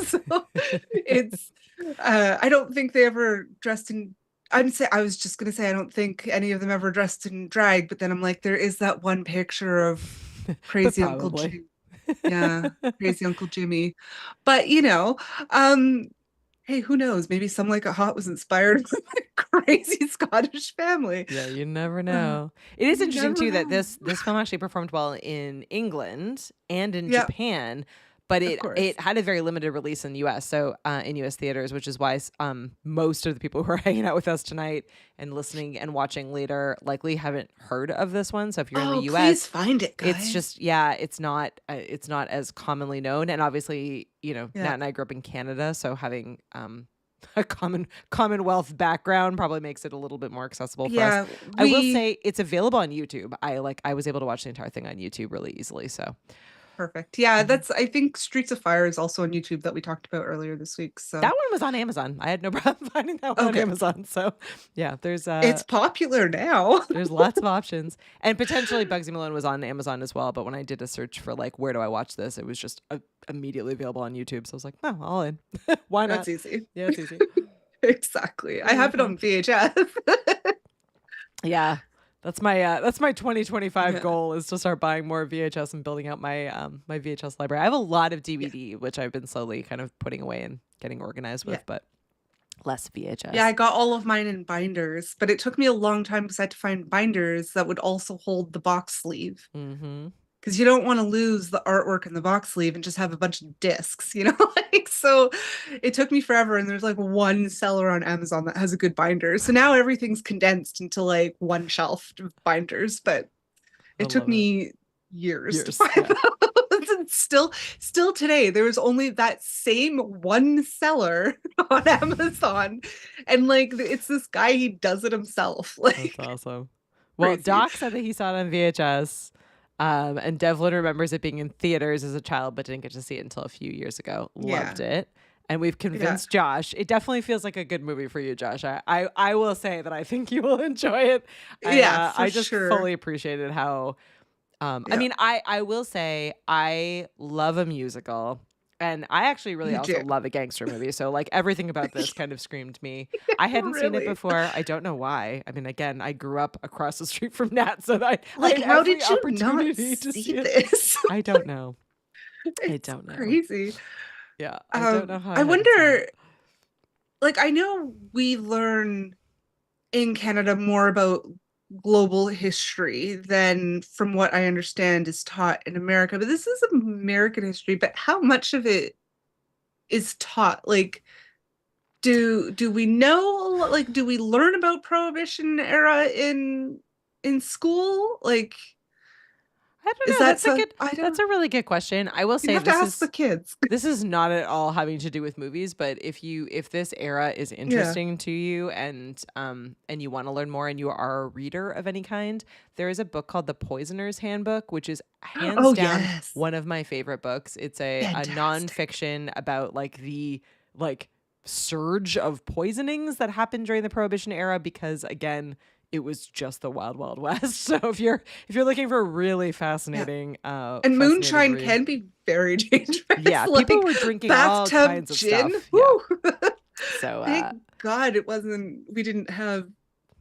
So it's, I don't think they ever dressed in. I was just gonna say I don't think any of them ever dressed in drag, but then I'm like, there is that one picture of But crazy Uncle probably. Jim. Yeah, crazy Uncle Jimmy. But um Hey, who knows? Maybe Some Like It Hot was inspired by a crazy Scottish family. Yeah, you never Uh, know. It is you interesting never too that know. this film actually performed well in England and in Yeah, Japan, but of course. it had a very limited release in the U.S. So in U.S. theaters, which is why most of the people who are hanging out with us tonight and listening and watching later likely haven't heard of this one. So if you're in the Oh, please U.S., find it, it's guys. just it's not as commonly known, and obviously Nat Yeah. and I grew up in Canada, so having a Commonwealth background probably makes it a little bit more accessible for us. Yeah, I will we say it's available on YouTube. I was able to watch the entire thing on YouTube really easily. So perfect. Yeah, Mhm. that's I think Streets of Fire is also on YouTube that we talked about earlier this week. That So, one was on Amazon. I had no problem finding that one on okay. Amazon. So yeah, It's popular now. there's lots of options, and potentially Bugsy Malone was on Amazon as well. But when I did a search for like where do I watch this, it was just immediately available on YouTube. So I was like, oh, all in. Why That's not? easy. Yeah, it's easy. Exactly. I It'll be have it fun. on VHS. Yeah. That's my 2025 Yeah. goal is to start buying more VHS and building out my my VHS library. I have a lot of Yeah. DVD which I've been slowly kind of putting away and getting organized Yeah. with, but less Yeah, I VHS. got all of mine in binders, but it took me a long time because I had to find binders that would also hold the box sleeve. Mhm. Because you don't want to lose the artwork in the box sleeve and just have a bunch of discs, you know? Like, so it took me forever. And there's like one seller on Amazon that has a good binder. So now everything's condensed into like one shelf of binders, but I it took love it. me years to Yours. find Yeah. those. And still today, there was only that same one seller on Amazon. And like, it's this guy, he does it himself. That's Like, awesome. Well, crazy. Doc said that he saw it on VHS. And Devlin remembers it being in theaters as a child, but didn't get to see it until a few years ago. Yeah. Loved it. And we've Yeah. convinced Josh. It definitely feels like a good movie for you, Josh. I will say that I think you will enjoy it. Yeah, for I just sure. fully appreciated how I Yeah, mean, I will say I love a musical, and I actually really you also do. love a gangster movie. So like everything about this kind of screamed me. I hadn't seen it Really? before. I don't know why. I mean, again, I grew up across the street from Nat, so I Like, had how every did you not opportunity to see see it. this? I don't know. I It's don't know. crazy. Yeah, I don't know how I I hadn't seen it. wonder, like, I know we learn in Canada more about global history than from what I understand is taught in America, but this is American history, but how much of it is taught? Like, do we know, like, do we learn about Prohibition era in school? Like, I don't is know. that so? I That's don't, a really good question. I will you'd say have to ask the kids. this is not at all having to do with movies, but if this era is Yeah. interesting to you and you want to learn more and you are a reader of any kind, there is a book called The Poisoner's Handbook, which is hands Oh, down yes. one of my favorite books. It's a Fantastic. nonfiction about like the like surge of poisonings that happened during the Prohibition era because again it was just the wild wild west. So if you're looking for a really Yeah. And fascinating moonshine read, can be very dangerous. yeah, people Like were drinking all bathtub kinds of gin. stuff. Yeah. Woo. So Thank God it wasn't, we didn't have,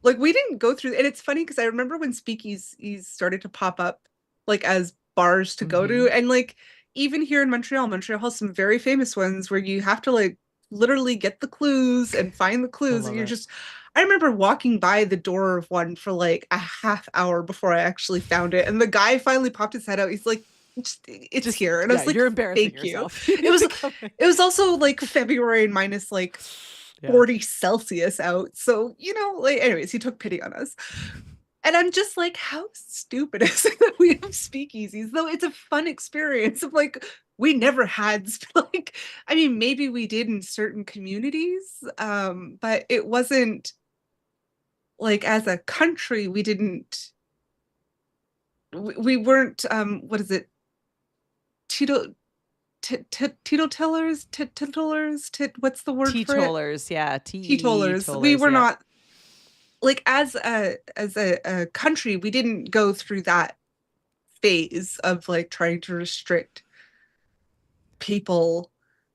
like, we didn't go through, and it's funny because I remember when speakeasies started to pop up, like, as bars to go to. mhm. And, like, even here in Montreal, Montreal has some very famous ones where you have to, like, literally get the clues and find the I clues. And love you're it. just, I remember walking by the door of one for like a half hour before I actually found it. And the guy finally popped his head out. He's like, it's Just here. And I yeah, was like, you're embarrassing thank you. yourself. You It need was to come in. it was also like February and minus like Yeah. 40 Celsius out. So, you know, like anyways, he took pity on us. And I'm just like, how stupid is it that we have speakeasies? Though it's a fun experience of like, we never had like, I mean, maybe we did in certain communities, but it wasn't like as a country, we didn't, we weren't, what is it? Tito, teetotalers, teetotalers, what's the word for it? Teetotalers, yeah, Teetotalers. We teetotalers, were yeah. not like as a country, we didn't go through that phase of like trying to restrict people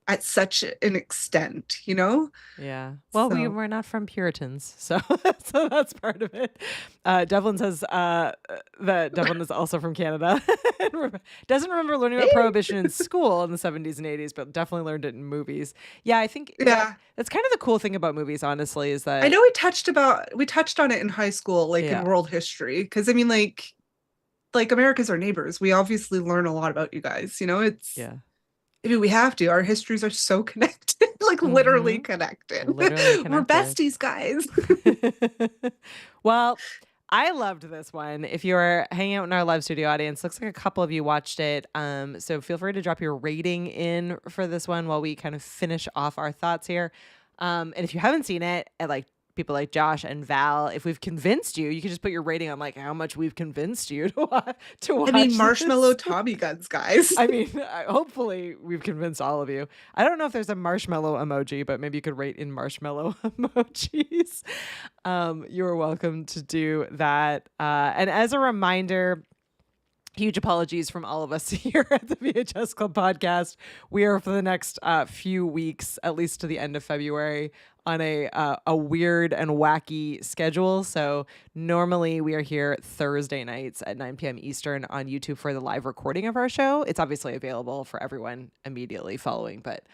at such an extent, you know? Yeah. Well, So we're not from Puritans, so so that's part of it. Devlin says that Devlin is also from Canada. And doesn't remember learning about hey, prohibition in school in the 70s and 80s, but definitely learned it in movies. Yeah, I think yeah. that's kind of the cool thing about movies, honestly, is I that know we touched on it in high school, like in yeah, world history, because I mean, like America's our neighbors. We obviously learn a lot about you guys. You know, it's yeah. I mean, we have to. Our histories are so connected, like literally Mm-hmm. connected. Literally We're connected. besties, guys. Well, I loved this one. If you're hanging out in our live studio audience, looks like a couple of you watched it. So feel free to drop your rating in for this one while we kind of finish off our thoughts here. And if you haven't seen it, and like people like Josh and Val, if we've convinced you, you can just put your rating on like how much we've convinced you to watch I mean, marshmallow this. Tommy guns, guys. I mean, hopefully we've convinced all of you. I don't know if there's a marshmallow emoji, but maybe you could rate in marshmallow emojis. You're welcome to do that. And as a reminder, huge apologies from all of us here at the VHS Club podcast. We are for the next few weeks, at least to the end of February, on a weird and wacky schedule. So normally we are here Thursday nights at 9 p.m. Eastern on YouTube for the live recording of our show. It's obviously available for everyone immediately following, but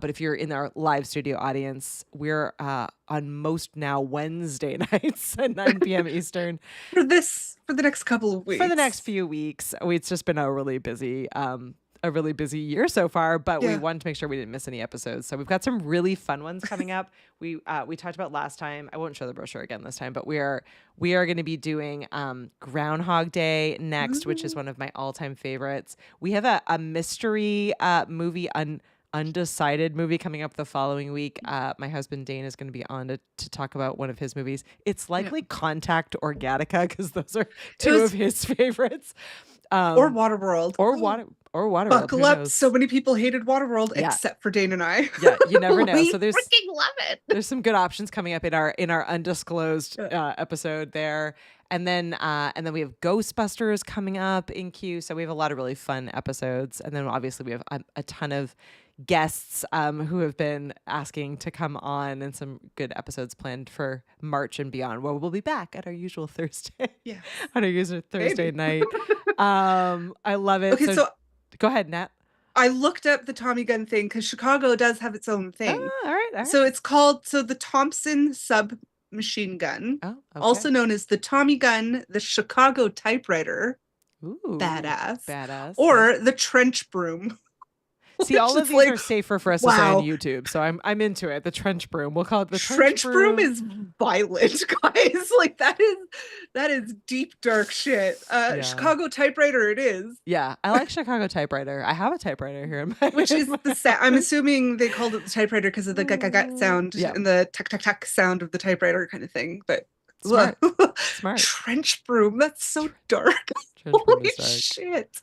if you're in our live studio audience, we're on most now Wednesday nights at 9 p.m. Eastern For the next couple of weeks. for the next few weeks. It's just been a really busy year so far, but we Yeah. wanted to make sure we didn't miss any episodes. So we've got some really fun ones coming up. We talked about last time. I won't show the brochure again this time, but we are going to be doing Groundhog Day next, which is one of my all-time favorites. We have a mystery movie undecided movie coming up the following week. My husband Dane is going to be on to talk about one of his movies. It's likely Contact or Gattaca because those are two of his favorites. Or Waterworld. Or Waterworld. Buckle who up. knows? So many people hated Waterworld Yeah. except for Dane and I. Yeah, you never know. We So there's freaking love it. there's some good options coming up in our undisclosed Yeah. episode there. And then we have Ghostbusters coming up in queue. So we have a lot of really fun episodes. And then obviously we have a ton of guests who have been asking to come on, and some good episodes planned for March and beyond, where we'll be back at our usual Thursday. Yeah. On our usual Thursday Maybe. night. I love it. Okay, so go ahead, Nat. I looked up the Tommy gun thing because Chicago does have its own thing. All right. So it's called the Thompson submachine gun, Oh, okay. also known as the Tommy gun, the Chicago typewriter, Ooh, badass, or the trench broom. See, all of It's these like, are safer for us to say wow. on YouTube, so I'm into it. The trench broom. We'll call it the Trench broom is violent, guys. Like that is deep dark shit. Yeah. Chicago typewriter it is. Yeah, I like Chicago typewriter. I have a typewriter here in my Which is the sound. I'm assuming they called it the typewriter because of the gut sound and the tuck tuck tuck sound of the typewriter kind of thing. But Smart. Smart. Trench broom. That's so dark. Trench broom Holy is dark. shit.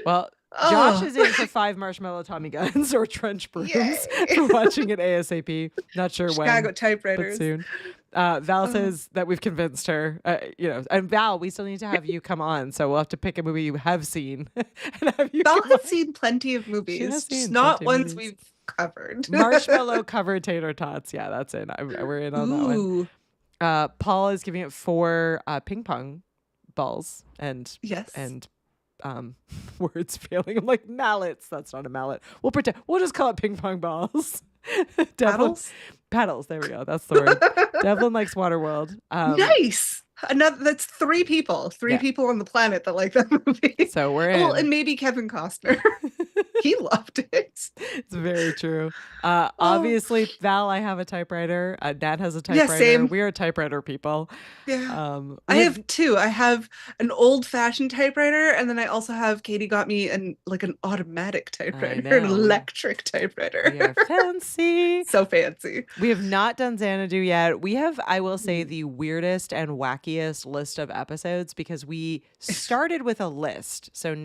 Well, Josh is in for 5 marshmallow Tommy guns or trench brooms for watching it ASAP. Not sure Chicago when, typewriters. but soon. Val says that we've convinced her, and Val, we still need to have you come on, so we'll have to pick a movie you have seen and have you Val come has on. seen plenty of movies, has seen just not plenty of ones movies. we've covered. Marshmallow covered tater tots. Yeah, that's it. We're in on that one. Ooh, Paul is giving it 4 ping pong balls and yes. words failing. I'm like mallets. That's not a mallet. We'll pretend. We'll just call it ping pong balls. Paddles? Paddles. There we go. That's the word. Devlin likes Waterworld. Nice. That's 3 people. 3 Yeah. people on the planet that like that movie. So we're in. Well, and maybe Kevin Costner. He loved it. It's very true. Obviously, Val, I have a typewriter. Nat has a Yeah, typewriter. same. We are typewriter people. Yeah. I have 2. I have an old-fashioned typewriter, and then I also have Katie got me an automatic typewriter, an know. electric typewriter. We are fancy. So fancy. We have not done Xanadu yet. We have, I will say, the weirdest and wackiest list of episodes because we started with a list. So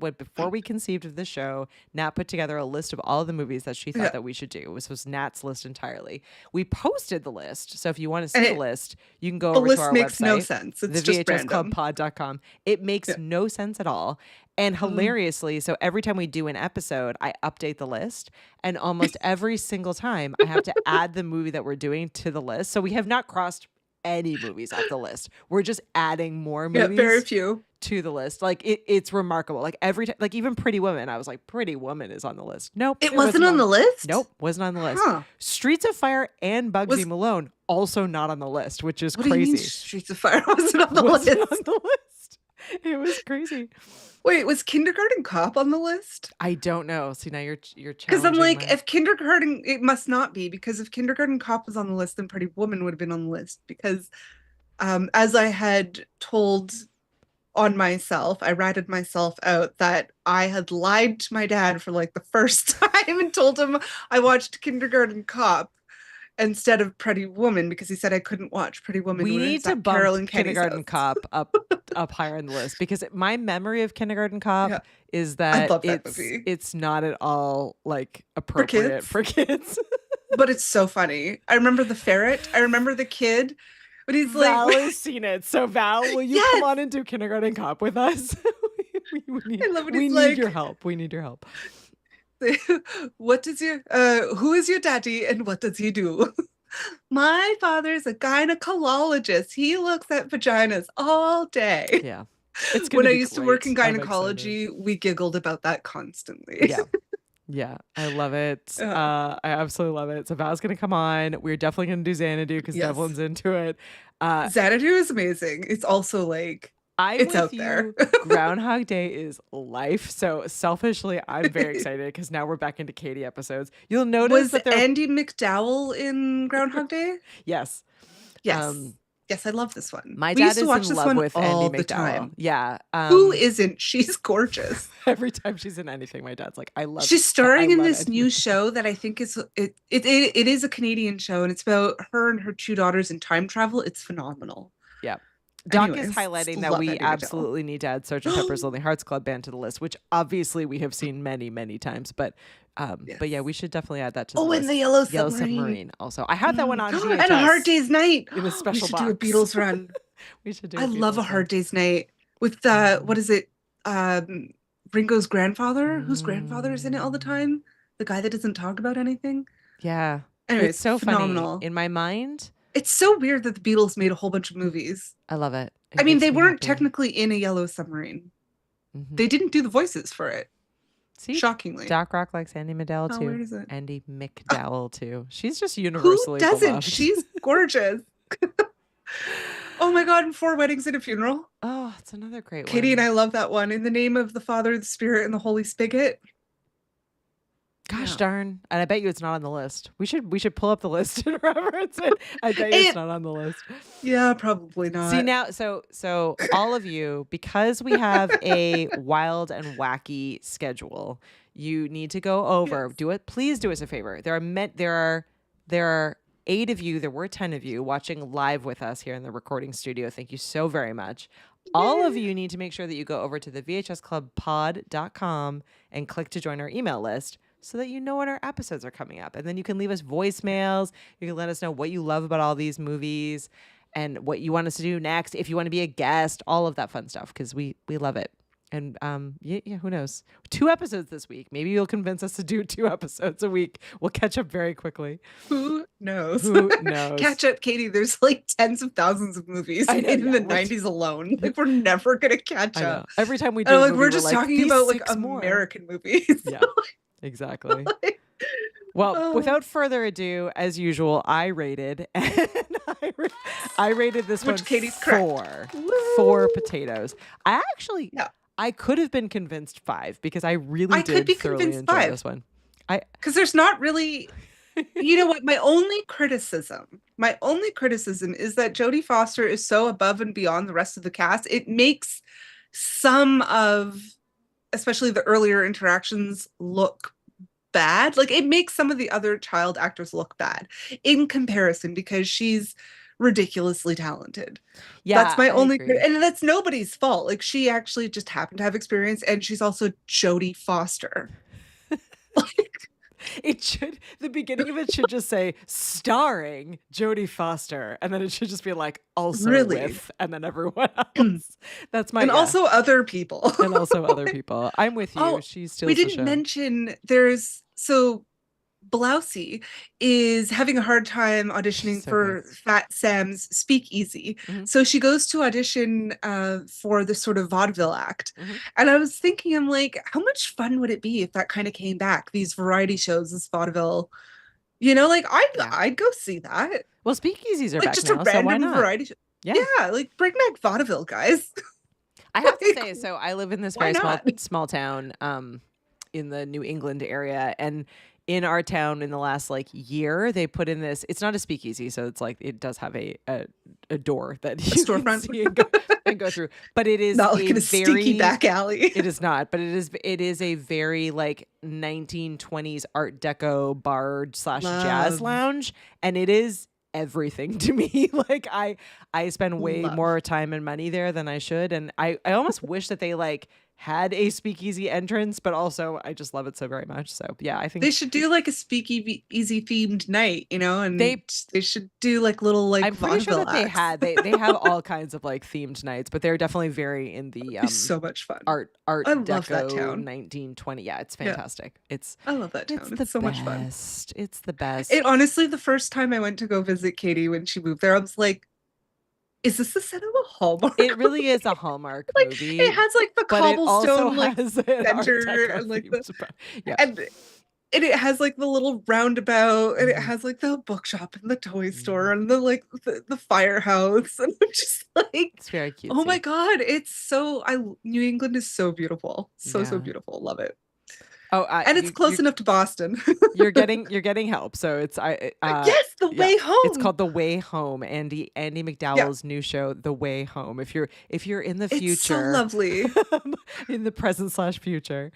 before we conceived of the show, Nat put together a list of all of the movies that she thought that we should do. This was Nat's list entirely. We posted the list. So if you want to see the list, you can go over to our list makes website. no sense. It's just random. thevhsclubpod.com. It makes no sense at all. And Oh. hilariously, so every time we do an episode, I update the list. And almost every single time, I have to add the movie that we're doing to the list. So we have not crossed any movies off the list. We're just adding more Yeah, very movies few. to the list. Like it's remarkable. Like every time, like even Pretty Woman, I was like, Pretty Woman is on the list. Nope, It wasn't on the list? Nope, wasn't on the list. Huh. Streets of Fire and Bugsy Was- Malone also not on the list, which is What do you mean crazy. Streets of Fire wasn't on the Wasn't list? on the list. It was crazy. Wait, was Kindergarten Cop on the list? I don't know. See, now you're Because I'm challenging like, my- if Kindergarten, it must not be, because if Kindergarten Cop was on the list, then Pretty Woman would have been on the list. Because as I had told on myself, I ratted myself out that I had lied to my dad for like the first time and told him I watched Kindergarten Cop instead of Pretty Woman because he said I couldn't watch Pretty Woman. we when need it's to at Carol bump and Kenny's Kindergarten house. Cop up higher on the list because my memory of Kindergarten Cop Yeah. is that love that movie. it's not at all like appropriate kids? for kids. But it's so funny. I remember the ferret. I remember the kid. But he's Val like, has seen it. So Val, will you Yes! come on and do Kindergarten Cop with us? we need, I love when we he's need like- your help. We need your help. what does your who is your daddy and what does he do? My father's a gynecologist. He looks at vaginas all day. Yeah. It's gonna When I be used to work in great. I'm gynecology, we giggled about that constantly. Yeah. Yeah, I love it. Yeah. I absolutely love it. So Val's gonna come on. We're definitely gonna do Xanadu because Yes. Devlin's into it. Xanadu is amazing. It's also like I'm It's with out there. you. Groundhog Day is life. So selfishly, I'm very excited because now we're back into Katie episodes. You'll notice was that there. Andy McDowell in Groundhog Day? Yes, Yes. Um, Yes, I love this one. my We dad used to is watch in this love one with all Andy the McDowell. time. Yeah. Who isn't? She's gorgeous. Every time she's in anything, my dad's like, I love. She's starring I in love this Andy new McDowell. show that I think is it is a Canadian show, and it's about her and her two daughters in time travel. It's phenomenal. Yeah. Doc is Anyways, highlighting that love we Andy McDowell. absolutely need to add Sgt. Pepper's Lonely Hearts Club Band to the list, which obviously we have seen many, many times. But yeah, Yes. we should definitely add that to the Oh, list. and the Yellow Yellow Submarine. Submarine. Also, I have that one on VHS. And a Hard Day's Night. in a special we should do a box. Beatles run. We should do. I love a Beatles Hard one. Day's Night with what is it? Ringo's grandfather, whose grandfather is in it all the time. The guy that doesn't talk about anything. Yeah, Anyway, it's so phenomenal. funny. In my mind, It's so weird that the Beatles made a whole bunch of movies. I love it. I mean, they weren't happy. technically in a Yellow Submarine. Mhm. They didn't do the voices for it. See, Shockingly. Doc Rock likes Andy McDowell How too. weird is it? Andy McDowell too. She's just Who universally doesn't? beloved. She's gorgeous. Oh my God, and Four Weddings and a Funeral. Oh, it's another great one. Katie and I love that one. In the name of the Father, the Spirit, and the Holy Spigot. Gosh Yeah. darn. And I bet you it's not on the list. We should pull up the list and reference it. I bet you it's not on the list. Yeah, probably not. See now, so all of you, because we have a wild and wacky schedule, you need to go over. Yes. Do it. Please do us a favor. There are 8 of you. There were 10 of you watching live with us here in the recording studio. Thank you so very much. All of you need to make sure that you go over to the vhsclubpod.com and click to join our email list so that you know when our episodes are coming up. And then you can leave us voicemails. You can let us know what you love about all these movies and what you want us to do next. If you want to be a guest, all of that fun stuff, because we love it. And yeah, who knows? 2 episodes this week. Maybe you'll convince us to do 2 episodes a week. We'll catch up very quickly. Who knows? Who knows? Catch up, Katie. There's like tens of thousands of movies I know, made in yeah, the we'll- 90s alone. Like, we're never going to catch I know. up. Every time we do And a like, movie, we're just talking "These about like 6 more." American movies. Yeah, exactly. Well, Oh. without further ado, as usual, I rated and I rated this Which one Katie's correct. 4 potatoes. I actually, Yeah. I could have been convinced 5 because I really I could did be thoroughly convinced enjoy 5. this one. Because there's not really, you know what? My only criticism is that Jodie Foster is so above and beyond the rest of the cast. It makes some of, especially the earlier interactions, look bad. Like, it makes some of the other child actors look bad in comparison because she's ridiculously talented. Yeah, That's my I only agree. and that's nobody's fault. Like, she actually just happened to have experience, and she's also Jodie Foster. Like, The beginning of it should just say starring Jodie Foster, and then it should just be like also Really? with, and then everyone else. That's my And yeah. also other people. And also other people. I'm with you. Oh, She we steals the didn't show. mention Blousey is having a hard time auditioning So for good. Fat Sam's Speakeasy. Mhm. So she goes to audition for this sort of vaudeville act. Mhm. And I was thinking, I'm like, how much fun would it be if that kind of came back? These variety shows, this vaudeville, like Yeah. I'd go see that. Well, speakeasies are Like back just now, a so why random not? variety show. Yeah. Yeah, like bring back vaudeville, guys. I have to Like, say, so I live in this why very small not? small town in the New England area, and in our town in the last like year they put in this, it's not a speakeasy, so it's like it does have a door that you can Storefront. see and go through, but it is Not like a in a stinky very back alley. it is not, but it is a very like 1920s art deco bar / jazz Love. lounge, and it is everything to me. Like I spend way Love. more time and money there than I should, and I almost wish that they like had a speakeasy entrance, but also I just love it so very much. So yeah, I think They should do like a speakeasy themed night, and They- they should do like little like I'm pretty sure vaudeville that they acts. had they have all kinds of like themed nights, but they're definitely very in the It's so much fun. art I love that deco town. 1920. Yeah, it's Yeah. fantastic. I love that town. It's so much fun. It's the best. It honestly, the first time I went to go visit Katie when she moved there, I was like, is this the set of a Hallmark? It really is a Hallmark Like movie. it has like the but it also cobblestone like has an Art center Deco and like themed yeah. and it has like the little roundabout and it Mhm. has like the bookshop and the toy store and the firehouse and I'm just like, It's very cute. oh my god, it's so New England is so beautiful, so Yeah. beautiful, love it. Oh, And it's close enough to Boston. You're getting help. So it's Yes, The yeah, Way Home. It's called The Way Home. Andy McDowell's new show, The Way Home. If you're in the future, It's so lovely. in the present / future,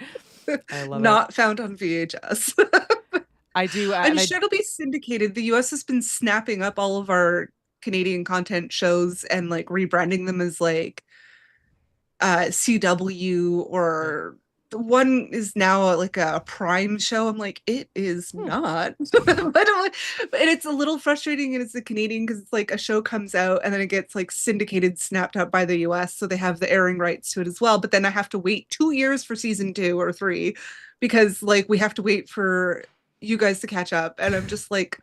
I love Not found on VHS. I do. I'm sure it'll be syndicated. The US has been snapping up all of our Canadian content shows and like rebranding them as like CW, or one is now like a Prime show. I'm like, it is not. But and it's a little frustrating, and it's a Canadian because it's like a show comes out and then it gets like syndicated, snapped up by the US, so they have the airing rights to it as well. But then I have to wait 2 years for season 2 or 3 because like we have to wait for you guys to catch up, and I'm just like,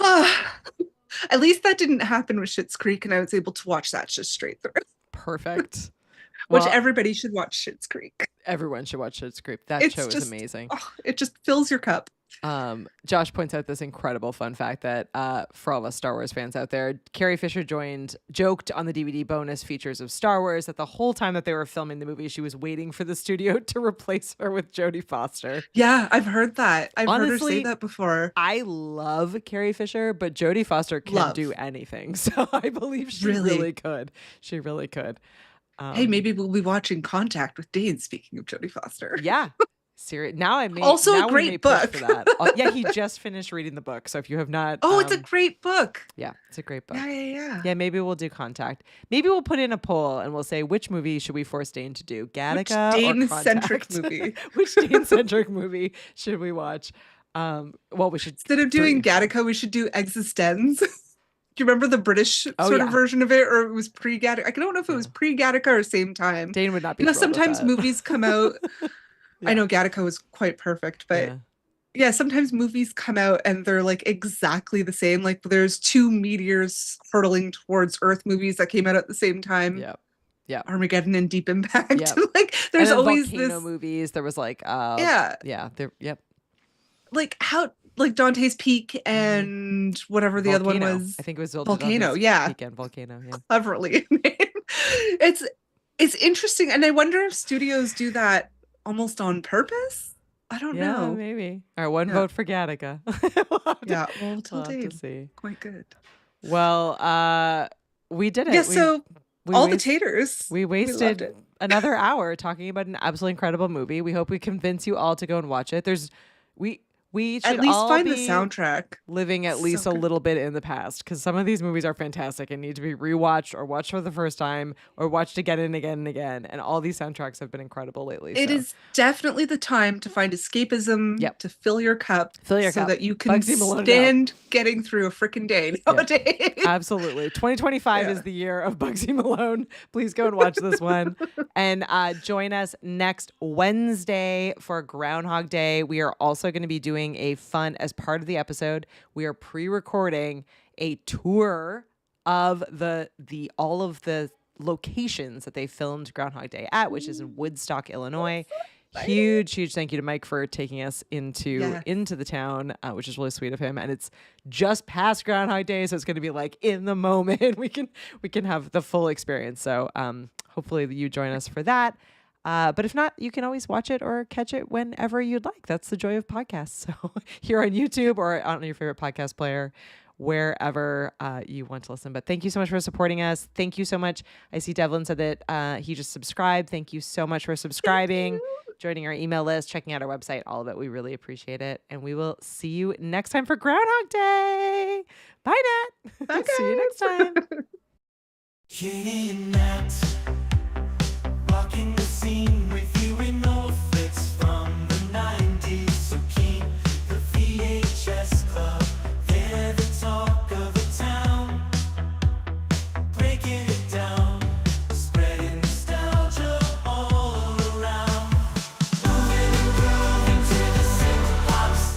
at least that didn't happen with Schitt's Creek, and I was able to watch that just straight through. Perfect. Which Well, everybody should watch Schitt's Creek. everyone should watch Schitt's Creek. That It's show is just amazing. it just fills your cup. Josh points out this incredible fun fact that for all us Star Wars fans out there, Carrie Fisher joked on the DVD bonus features of Star Wars that the whole time that they were filming the movie, she was waiting for the studio to replace her with Jodie Foster. Yeah, I've heard that. I've heard her Honestly, say that before. I love Carrie Fisher, but Jodie Foster can Love. do anything. So I believe she Really? really could. She really could. Hey, maybe we'll be watching Contact with Dane, speaking of Jodie Foster. Yeah. Serious. Now I may Also a now we great may push book. for that. Yeah, he just finished reading the book. So if you have not, Oh, it's a great book. yeah, it's a great book. Yeah. Yeah, maybe we'll do Contact. Maybe we'll put in a poll and we'll say which movie should we force Dane to do, Gattaca or Dane-centric Contact? movie? Which Dane-centric movie should we watch? Well, we should Instead of doing three. Gattaca, we should do Existenz. Do you remember the British Oh, sort yeah. of version of it, or it was pre-Gattaca? I don't know if it was pre-Gattaca or same time. Dane would not be. You know, thrilled with sometimes that. movies come out. Yeah. I know Gattaca was quite perfect, but Yeah. yeah, sometimes movies come out and they're like exactly the same. Like there's 2 meteors hurtling towards Earth movies that came out at the same time. Yeah. Armageddon and Deep Impact. Yep. Like And there's then always volcano this. movies. There was like Yeah. There. Yep. Like how like Dante's Peak and whatever the other one Volcano. was. I think it was Volcano, Dante's yeah. Peak and Volcano. Yeah. Cleverly named. It's interesting, and I wonder if studios do that almost on purpose. I don't Yeah, know. maybe. All right, one Yeah. vote for Gattaca. We'll have to- Yeah, well, we'll till have to Dave. see. Quite good. Well, we did it. Yeah, so we all the waste- taters. We loved wasted it. another hour talking about an absolutely incredible movie. We hope we convince you all to go and watch it. We We should At least all find the be soundtrack. living at least So a good. little bit in the past, because some of these movies are fantastic and need to be rewatched or watched for the first time or watched again and again and again. And all these soundtracks have been incredible lately. It so is definitely the time to find escapism, Yep. to fill your cup, Fill your so cup. that you can Bugsy Malone it up. stand getting through a freaking day nowadays. Absolutely. 2025 Yeah. is the year of Bugsy Malone. Please go and watch this one. And join us next Wednesday for Groundhog Day. We are also going to be doing a fun, as part of the episode, we are pre-recording a tour of all of the locations that they filmed Groundhog Day at, which is in Woodstock, Illinois. Huge thank you to Mike for taking us into the town, which is really sweet of him. And it's just past Groundhog Day, so it's going to be like in the moment. We can have the full experience. So hopefully you join us for that. But if not, you can always watch it or catch it whenever you'd like. That's the joy of podcasts. So here on YouTube or on your favorite podcast player, wherever you want to listen. But thank you so much for supporting us. Thank you so much. I see Devlin said that he just subscribed. Thank you so much for subscribing, joining our email list, checking out our website, all of it. We really appreciate it. And we will see you next time for Groundhog Day. Bye, Nat. Bye, See you next guys. time. Yeah, Nat, walking